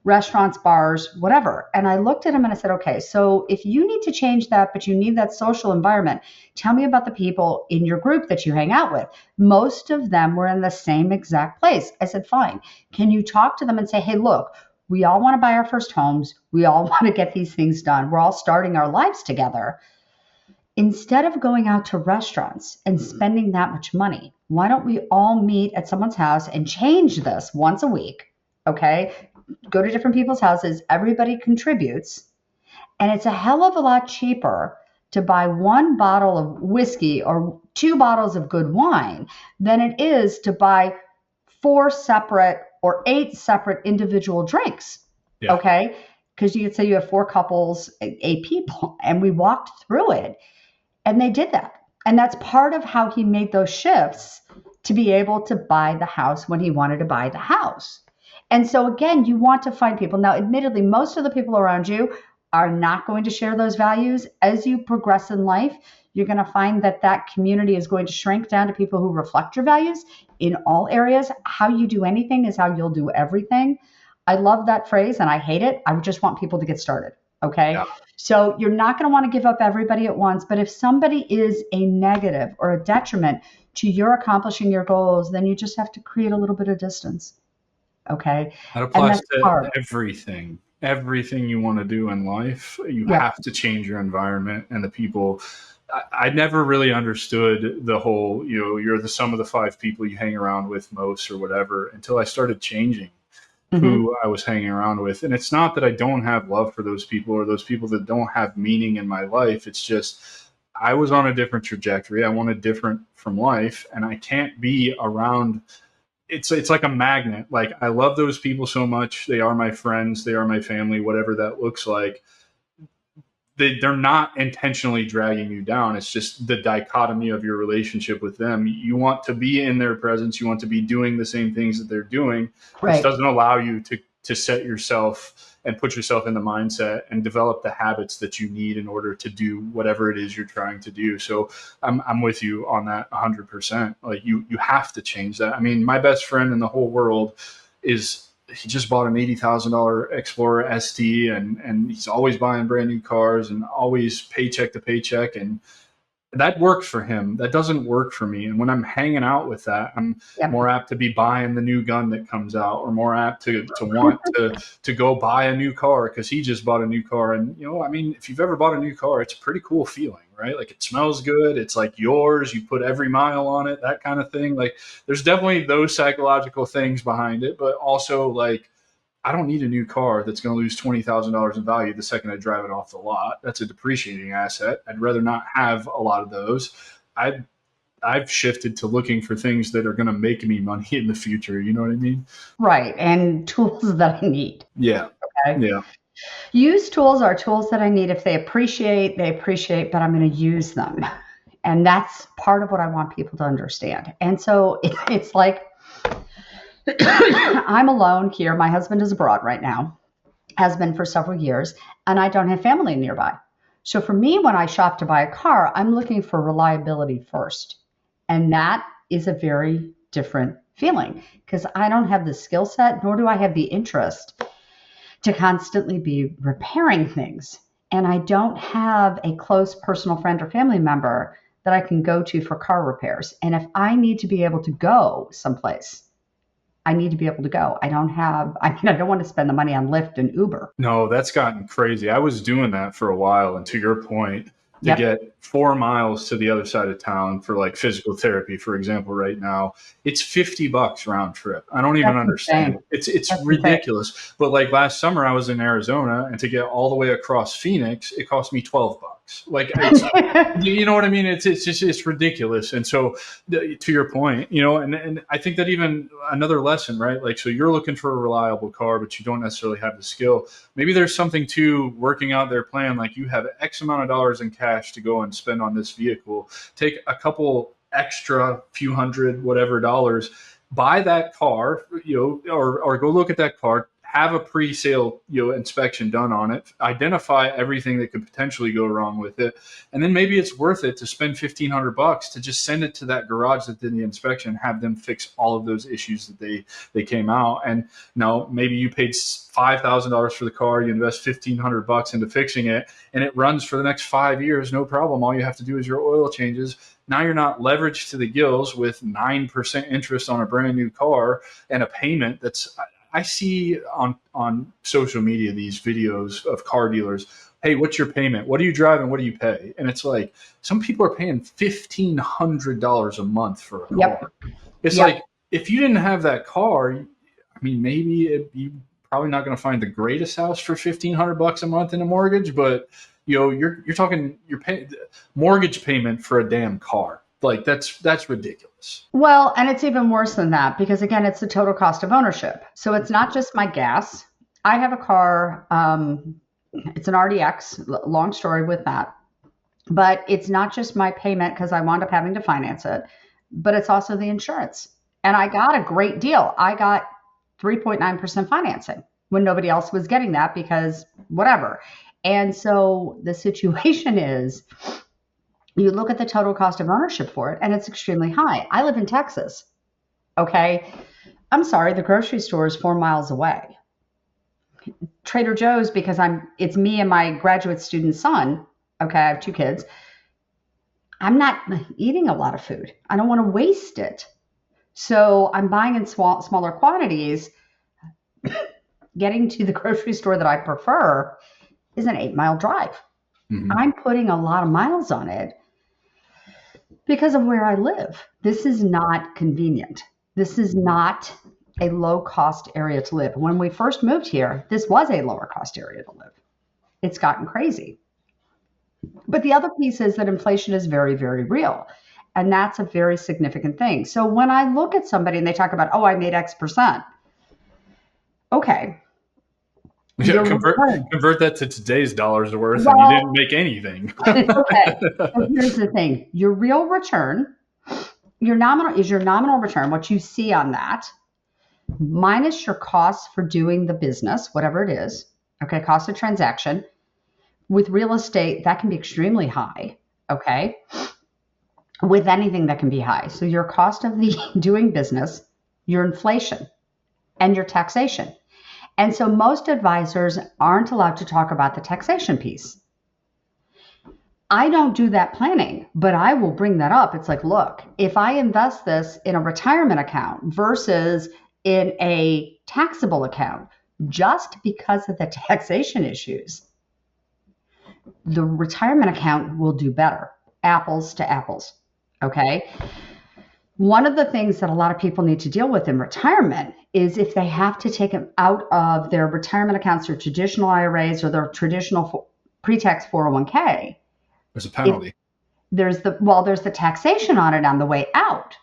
restaurants, bars, whatever. And I looked at him and I said, okay, so if you need to change that, but you need that social environment, tell me about the people in your group that you hang out with. Most of them were in the same exact place. I said, fine. Can you talk to them and say, hey, look, we all want to buy our first homes. We all want to get these things done. We're all starting our lives together. Instead of going out to restaurants and spending that much money, why don't we all meet at someone's house and change this once a week? Okay. Go to different people's houses. Everybody contributes. And it's a hell of a lot cheaper to buy one bottle of whiskey or 2 bottles of good wine than it is to buy 4 separate or 8 separate individual drinks. Yeah. Okay. Because you could say you have 4 couples, 8 people, and we walked through it. And they did that. And that's part of how he made those shifts to be able to buy the house when he wanted to buy the house. And so, again, you want to find people. Now, admittedly, most of the people around you are not going to share those values. As you progress in life, you're going to find that that community is going to shrink down to people who reflect your values in all areas. How you do anything is how you'll do everything. I love that phrase and I hate it. I just want people to get started. Okay. Yeah. So you're not going to want to give up everybody at once. But if somebody is a negative or a detriment to your accomplishing your goals, then you just have to create a little bit of distance. Okay. That applies to everything. Everything you want to do in life, you have to change your environment and the people. I never really understood the whole, you're the sum of the 5 people you hang around with most or whatever until I started changing who I was hanging around with. And it's not that I don't have love for those people or those people that don't have meaning in my life. It's just I was on a different trajectory. I wanted different from life, and I can't be around. It's like a magnet. Like, I love those people so much. They are my friends. They are my family, whatever that looks like. They're not intentionally dragging you down. It's just the dichotomy of your relationship with them. You want to be in their presence. You want to be doing the same things that they're doing. Right. This doesn't allow you to set yourself and put yourself in the mindset and develop the habits that you need in order to do whatever it is you're trying to do. So I'm with you on that 100%. Like you have to change that. I mean, my best friend in the whole world he just bought an $80,000 Explorer ST, and he's always buying brand new cars and always paycheck to paycheck. And that works for him. That doesn't work for me. And when I'm hanging out with that, I'm more apt to be buying the new gun that comes out, or more apt to want to go buy a new car because he just bought a new car. And, I mean, if you've ever bought a new car, it's a pretty cool feeling, right? Like it smells good. It's like yours. You put every mile on it, that kind of thing. Like there's definitely those psychological things behind it, but also like, I don't need a new car that's going to lose $20,000 in value the second I drive it off the lot. That's a depreciating asset. I'd rather not have a lot of those. I've shifted to looking for things that are going to make me money in the future. You know what I mean? Right. And tools that I need. Yeah. Okay. Yeah. Used tools are tools that I need. If they appreciate, but I'm going to use them. And that's part of what I want people to understand. And so it's like, I'm alone here. My husband is abroad right now, has been for several years, and I don't have family nearby. So for me, when I shop to buy a car, I'm looking for reliability first. And that is a very different feeling because I don't have the skill set, nor do I have the interest to constantly be repairing things. And I don't have a close personal friend or family member that I can go to for car repairs. And if I need to be able to go someplace, I need to be able to go. I don't want to spend the money on Lyft and Uber. No, that's gotten crazy. I was doing that for a while. And to your point, to get 4 miles to the other side of town for like physical therapy, for example, right now, it's $50 round trip. I don't even understand it. It's ridiculous. Insane. But like last summer I was in Arizona, and to get all the way across Phoenix, it cost me $12. Like, you know what I mean? It's ridiculous. And so to your point, and I think that even another lesson, right? Like, so you're looking for a reliable car, but you don't necessarily have the skill. Maybe there's something to working out their plan. Like you have X amount of dollars in cash to go and spend on this vehicle, take a couple extra few hundred, whatever dollars, buy that car, or go look at that car, have a pre-sale, inspection done on it, identify everything that could potentially go wrong with it. And then maybe it's worth it to spend $1,500 to just send it to that garage that did the inspection and have them fix all of those issues that they came out. And now maybe you paid $5,000 for the car, you invest $1,500 into fixing it, and it runs for the next 5 years, no problem. All you have to do is your oil changes. Now you're not leveraged to the gills with 9% interest on a brand new car and a payment that's, I see on social media these videos of car dealers. Hey, what's your payment? What do you drive and what do you pay? And it's like some people are paying $1,500 a month for a car. Yep. It's like if you didn't have that car, I mean, maybe you probably not going to find the greatest house for $1,500 a month in a mortgage, but you're talking your mortgage payment for a damn car. Like that's ridiculous. Well, and it's even worse than that because again, it's the total cost of ownership. So it's not just my gas. I have a car. It's an RDX. Long story with that, but it's not just my payment because I wound up having to finance it, but it's also the insurance. And I got a great deal. I got 3.9% financing when nobody else was getting that because whatever. And so the situation is, you look at the total cost of ownership for it, and it's extremely high. I live in Texas. Okay. I'm sorry, the grocery store is 4 miles away. Trader Joe's, because it's me and my graduate student son. Okay. I have 2 kids. I'm not eating a lot of food. I don't want to waste it. So I'm buying in smaller quantities. Getting to the grocery store that I prefer is an 8-mile drive. Mm-hmm. I'm putting a lot of miles on it because of where I live. This is not convenient. This is not a low-cost area to live. When we first moved here, this was a lower-cost area to live. It's gotten crazy. But the other piece is that inflation is very, very real. And that's a very significant thing. So when I look at somebody and they talk about, I made X%. Okay. Yeah, convert that to today's dollars worth, and you didn't make anything. Okay. So here's the thing. Your real return, your nominal return, what you see on that, minus your costs for doing the business, whatever it is, Okay, cost of transaction. With real estate, that can be extremely high. Okay, with anything that can be high. So your cost of the doing business, your inflation, and your taxation. And so most advisors aren't allowed to talk about the taxation piece. I don't do that planning, but I will bring that up. It's like, look, if I invest this in a retirement account versus in a taxable account, just because of the taxation issues, the retirement account will do better. Apples to apples. Okay. One of the things that a lot of people need to deal with in retirement is if they have to take them out of their retirement accounts, their traditional IRAs or their traditional pre-tax 401k. There's a penalty. There's the taxation on it on the way out.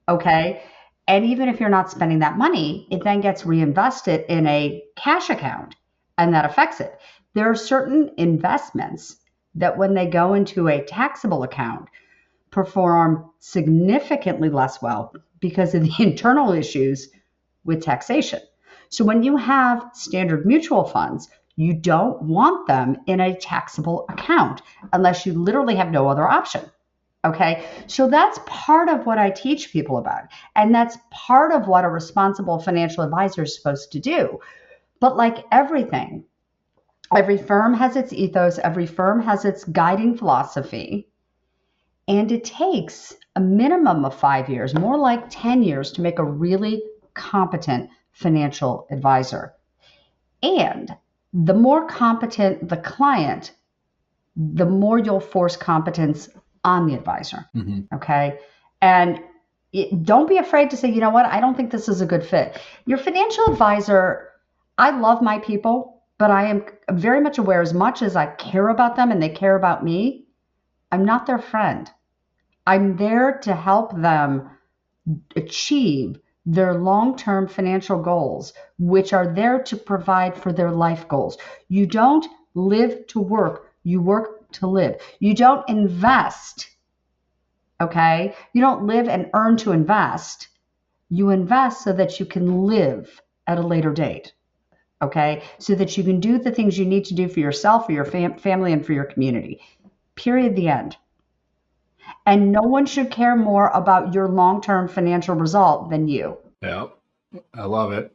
Okay. And even if you're not spending that money, it then gets reinvested in a cash account and that affects it. There are certain investments that when they go into a taxable account perform significantly less well because of the internal issues with taxation. So when you have standard mutual funds, you don't want them in a taxable account unless you literally have no other option. Okay, so that's part of what I teach people about. And that's part of what a responsible financial advisor is supposed to do. But like everything, every firm has its ethos, every firm has its guiding philosophy. And it takes a minimum of 5 years, more like 10 years, to make a really competent financial advisor. And the more competent the client, the more you'll force competence on the advisor. Mm-hmm. Okay. And don't be afraid to say, you know what, I don't think this is a good fit. Your financial advisor, I love my people, but I am very much aware, as much as I care about them and they care about me, I'm not their friend. I'm there to help them achieve their long-term financial goals, which are there to provide for their life goals. You don't live to work, you work to live. You don't invest, okay? You don't live and earn to invest. You invest so that you can live at a later date, okay? So that you can do the things you need to do for yourself, for your family, and for your community. Period, the end. And no one should care more about your long-term financial result than you. Yeah, I love it.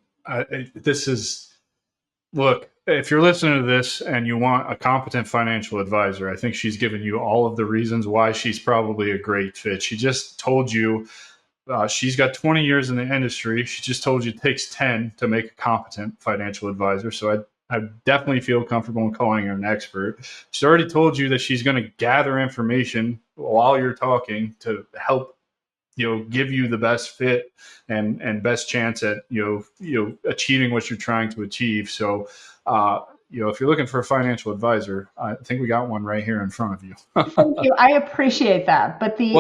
Look, if you're listening to this and you want a competent financial advisor, I think she's given you all of the reasons why she's probably a great fit. She just told you she's got 20 years in the industry. She just told you it takes 10 to make a competent financial advisor. So I definitely feel comfortable in calling her an expert. She's already told you that she's going to gather information while you're talking to help, give you the best fit and best chance at, achieving what you're trying to achieve. So, if you're looking for a financial advisor, I think we got one right here in front of you. Thank you. I appreciate that. But the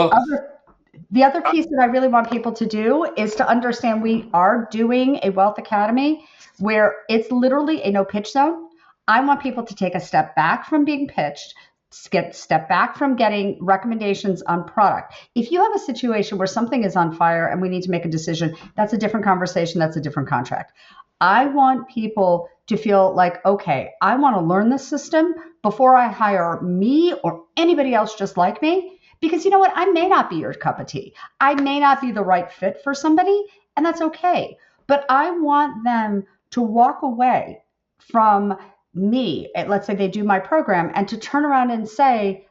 other piece that I really want people to do is to understand we are doing a Wealth Academy where it's literally a no pitch zone. I want people to take a step back from being pitched, step back from getting recommendations on product. If you have a situation where something is on fire and we need to make a decision, that's a different conversation. That's a different contract. I want people to feel like, okay, I want to learn this system before I hire me or anybody else just like me. Because you know what? I may not be your cup of tea. I may not be the right fit for somebody, and that's okay. But I want them to walk away from me, let's say they do my program, and to turn around and say,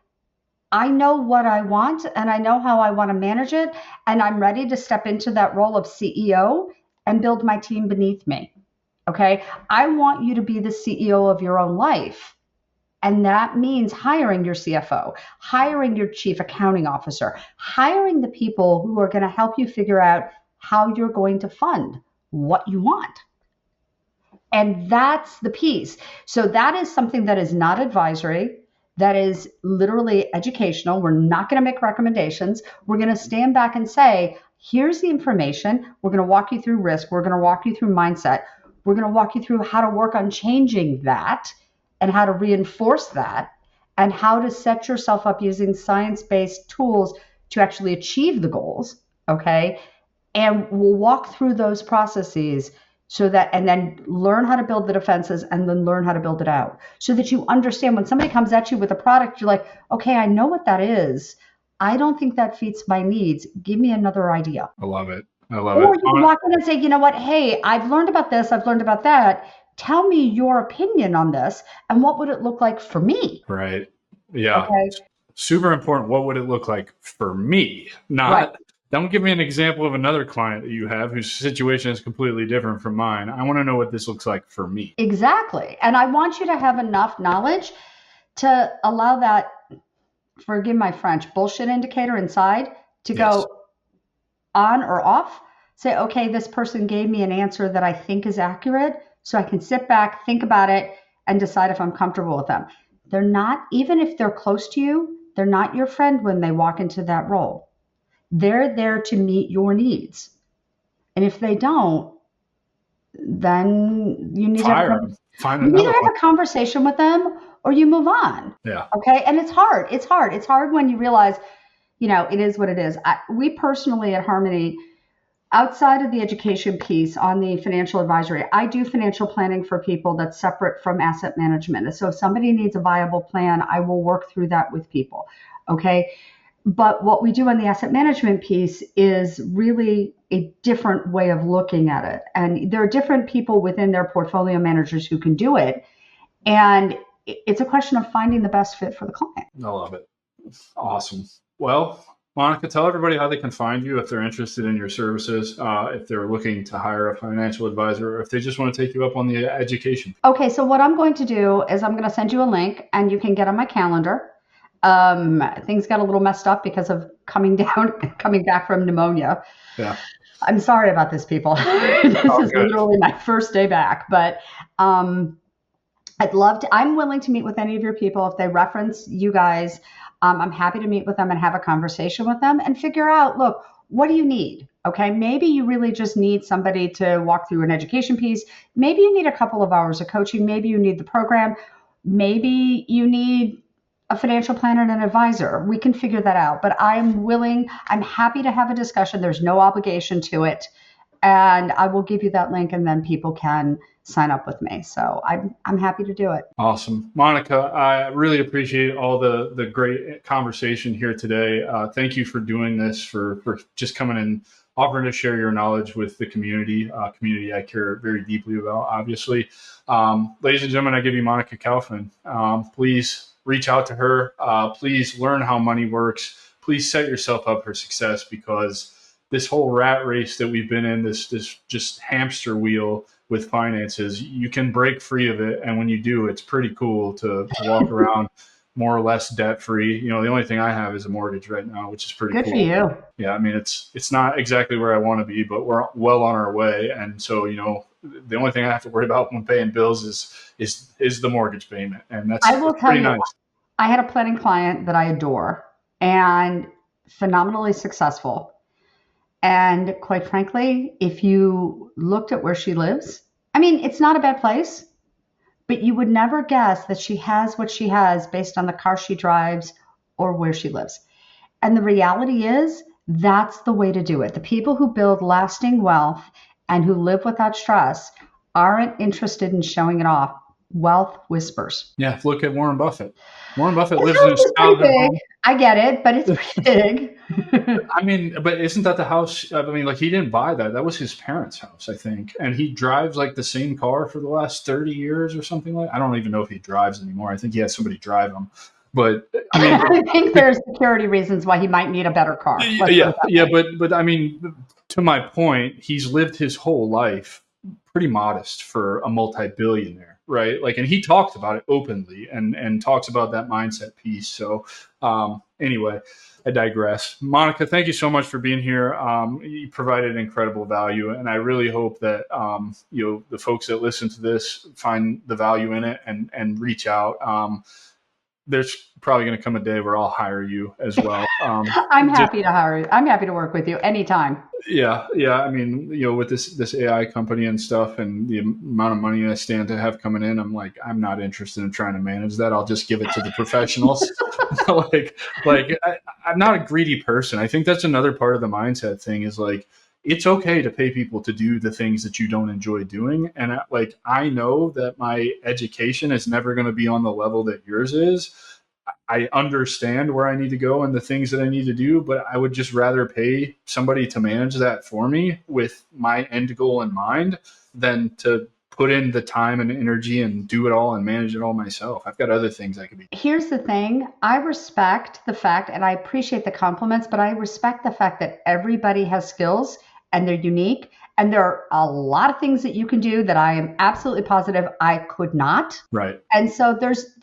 I know what I want and I know how I want to manage it, and I'm ready to step into that role of CEO and build my team beneath me. Okay? I want you to be the CEO of your own life. And that means hiring your CFO, hiring your chief accounting officer, hiring the people who are going to help you figure out how you're going to fund what you want. And that's the piece. So that is something that is not advisory. That is literally educational. We're not going to make recommendations. We're going to stand back and say, here's the information. We're going to walk you through risk. We're going to walk you through mindset. We're going to walk you through how to work on changing that and how to reinforce that and how to set yourself up using science-based tools to actually achieve the goals, okay? And we'll walk through those processes so that, and then learn how to build the defenses and then learn how to build it out so that you understand when somebody comes at you with a product, you're like, okay, I know what that is. I don't think that fits my needs. Give me another idea. I love it. I love Or it. you can walk in and say, you know what? Hey, I've learned about this. I've learned about that. Tell me your opinion on this. And what would it look like for me? Right. Yeah. Okay. Super important. What would it look like for me? Not, Right. don't give me an example of another client that you have whose situation is completely different from mine. I want to know what this looks like for me. Exactly. And I want you to have enough knowledge to allow that, forgive my French, bullshit indicator inside to Yes. go on or off. Say, okay, this person gave me an answer that I think is accurate. So I can sit back, think about it, and decide if I'm comfortable with them. They're not, even if they're close to you, they're not your friend when they walk into that role. They're there to meet your needs. And if they don't, then you need Fire to have them. Find you another either have one. a conversation with them or you move on. Yeah. Okay. And it's hard. It's hard. It's hard when you realize, it is what it is. We personally at Harmony, outside of the education piece on the financial advisory, I do financial planning for people that's separate from asset management. So if somebody needs a viable plan, I will work through that with people. Okay. But what we do on the asset management piece is really a different way of looking at it. And there are different people within their portfolio managers who can do it. And it's a question of finding the best fit for the client. I love it. Awesome. Well, Monica, tell everybody how they can find you if they're interested in your services, if they're looking to hire a financial advisor, or if they just want to take you up on the education. Okay, so what I'm going to do is I'm going to send you a link and you can get on my calendar. Things got a little messed up because of coming back from pneumonia. Yeah. I'm sorry about this, people. This is good. literally my first day back, but I'm willing to meet with any of your people. If they reference you guys, I'm happy to meet with them and have a conversation with them and figure out, look, what do you need? Okay. Maybe you really just need somebody to walk through an education piece. Maybe you need a couple of hours of coaching. Maybe you need the program. Maybe you need a financial planner and an advisor. We can figure that out, but I'm happy to have a discussion. There's no obligation to it. And I will give you that link and then people can sign up with me. So I'm happy to do it. Awesome. Monica, I really appreciate all the great conversation here today. Thank you for doing this, for just coming and offering to share your knowledge with the community I care very deeply about, obviously. Ladies and gentlemen, I give you Monica Kaufman. Please reach out to her. Please learn how money works. Please set yourself up for success, because this whole rat race that we've been in, this just hamster wheel with finances, you can break free of it. And when you do, it's pretty cool to walk around more or less debt free. The only thing I have is a mortgage right now, which is pretty Good cool. for you. Yeah. I mean, it's not exactly where I want to be, but we're well on our way. And so, the only thing I have to worry about when paying bills is the mortgage payment. And that's pretty nice. I had a planning client that I adore and phenomenally successful. And quite frankly, if you looked at where she lives, I mean, it's not a bad place, but you would never guess that she has what she has based on the car she drives or where she lives. And the reality is, that's the way to do it. The people who build lasting wealth and who live without stress aren't interested in showing it off. Wealth whispers. Yeah, look at Warren Buffett. Warren Buffett lives in his childhood home. I get it, but it's pretty big. I mean, but isn't that the house? I mean, like, he didn't buy that. That was his parents' house, I think. And he drives like the same car for the last 30 years or something like that. I don't even know if he drives anymore. I think he has somebody drive him. But I mean, I think there's security reasons why he might need a better car. Yeah. But I mean, to my point, he's lived his whole life pretty modest for a multi-billionaire, right? Like, and he talks about it openly and talks about that mindset piece. So anyway, I digress. Monica, thank you so much for being here. You provided incredible value, and I really hope that the folks that listen to this find the value in it and reach out. There's probably going to come a day where I'll hire you as well. I'm happy to hire you. I'm happy to work with you anytime. Yeah. I mean, with this AI company and stuff, and the amount of money I stand to have coming in, I'm like, I'm not interested in trying to manage that. I'll just give it to the professionals. I'm not a greedy person. I think that's another part of the mindset thing is like, it's okay to pay people to do the things that you don't enjoy doing. And I know that my education is never going to be on the level that yours is. I understand where I need to go and the things that I need to do, but I would just rather pay somebody to manage that for me with my end goal in mind than to put in the time and energy and do it all and manage it all myself. I've got other things I could be. Here's the thing. I respect the fact, and I appreciate the compliments, but I respect the fact that everybody has skills and they're unique. And there are a lot of things that you can do that I am absolutely positive I could not. Right. And so there's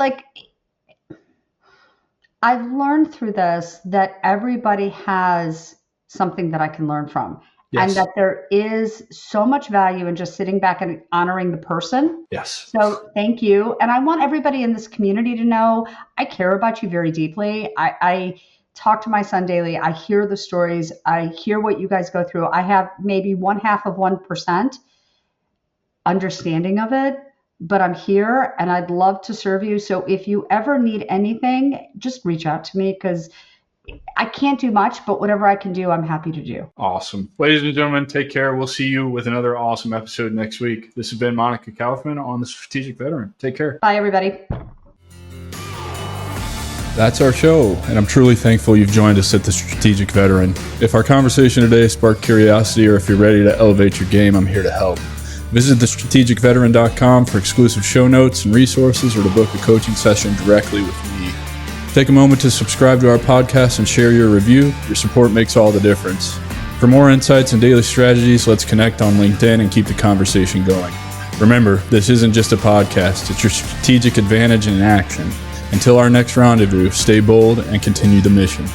I've learned through this that everybody has something that I can learn from. Yes. And that there is so much value in just sitting back and honoring the person. Yes. So thank you. And I want everybody in this community to know I care about you very deeply. I talk to my son daily. I hear the stories. I hear what you guys go through. I have maybe 0.5% understanding of it, but I'm here and I'd love to serve you. So if you ever need anything, just reach out to me because I can't do much, but whatever I can do, I'm happy to do. Awesome. Ladies and gentlemen, take care. We'll see you with another awesome episode next week. This has been Monica Kaufman on The Strategic Veteran. Take care. Bye, everybody. That's our show, and I'm truly thankful you've joined us at The Strategic Veteran. If our conversation today sparked curiosity or if you're ready to elevate your game, I'm here to help. Visit thestrategicveteran.com for exclusive show notes and resources or to book a coaching session directly with me. Take a moment to subscribe to our podcast and share your review. Your support makes all the difference. For more insights and daily strategies, let's connect on LinkedIn and keep the conversation going. Remember, this isn't just a podcast, it's your strategic advantage in action. Until our next rendezvous, stay bold and continue the mission.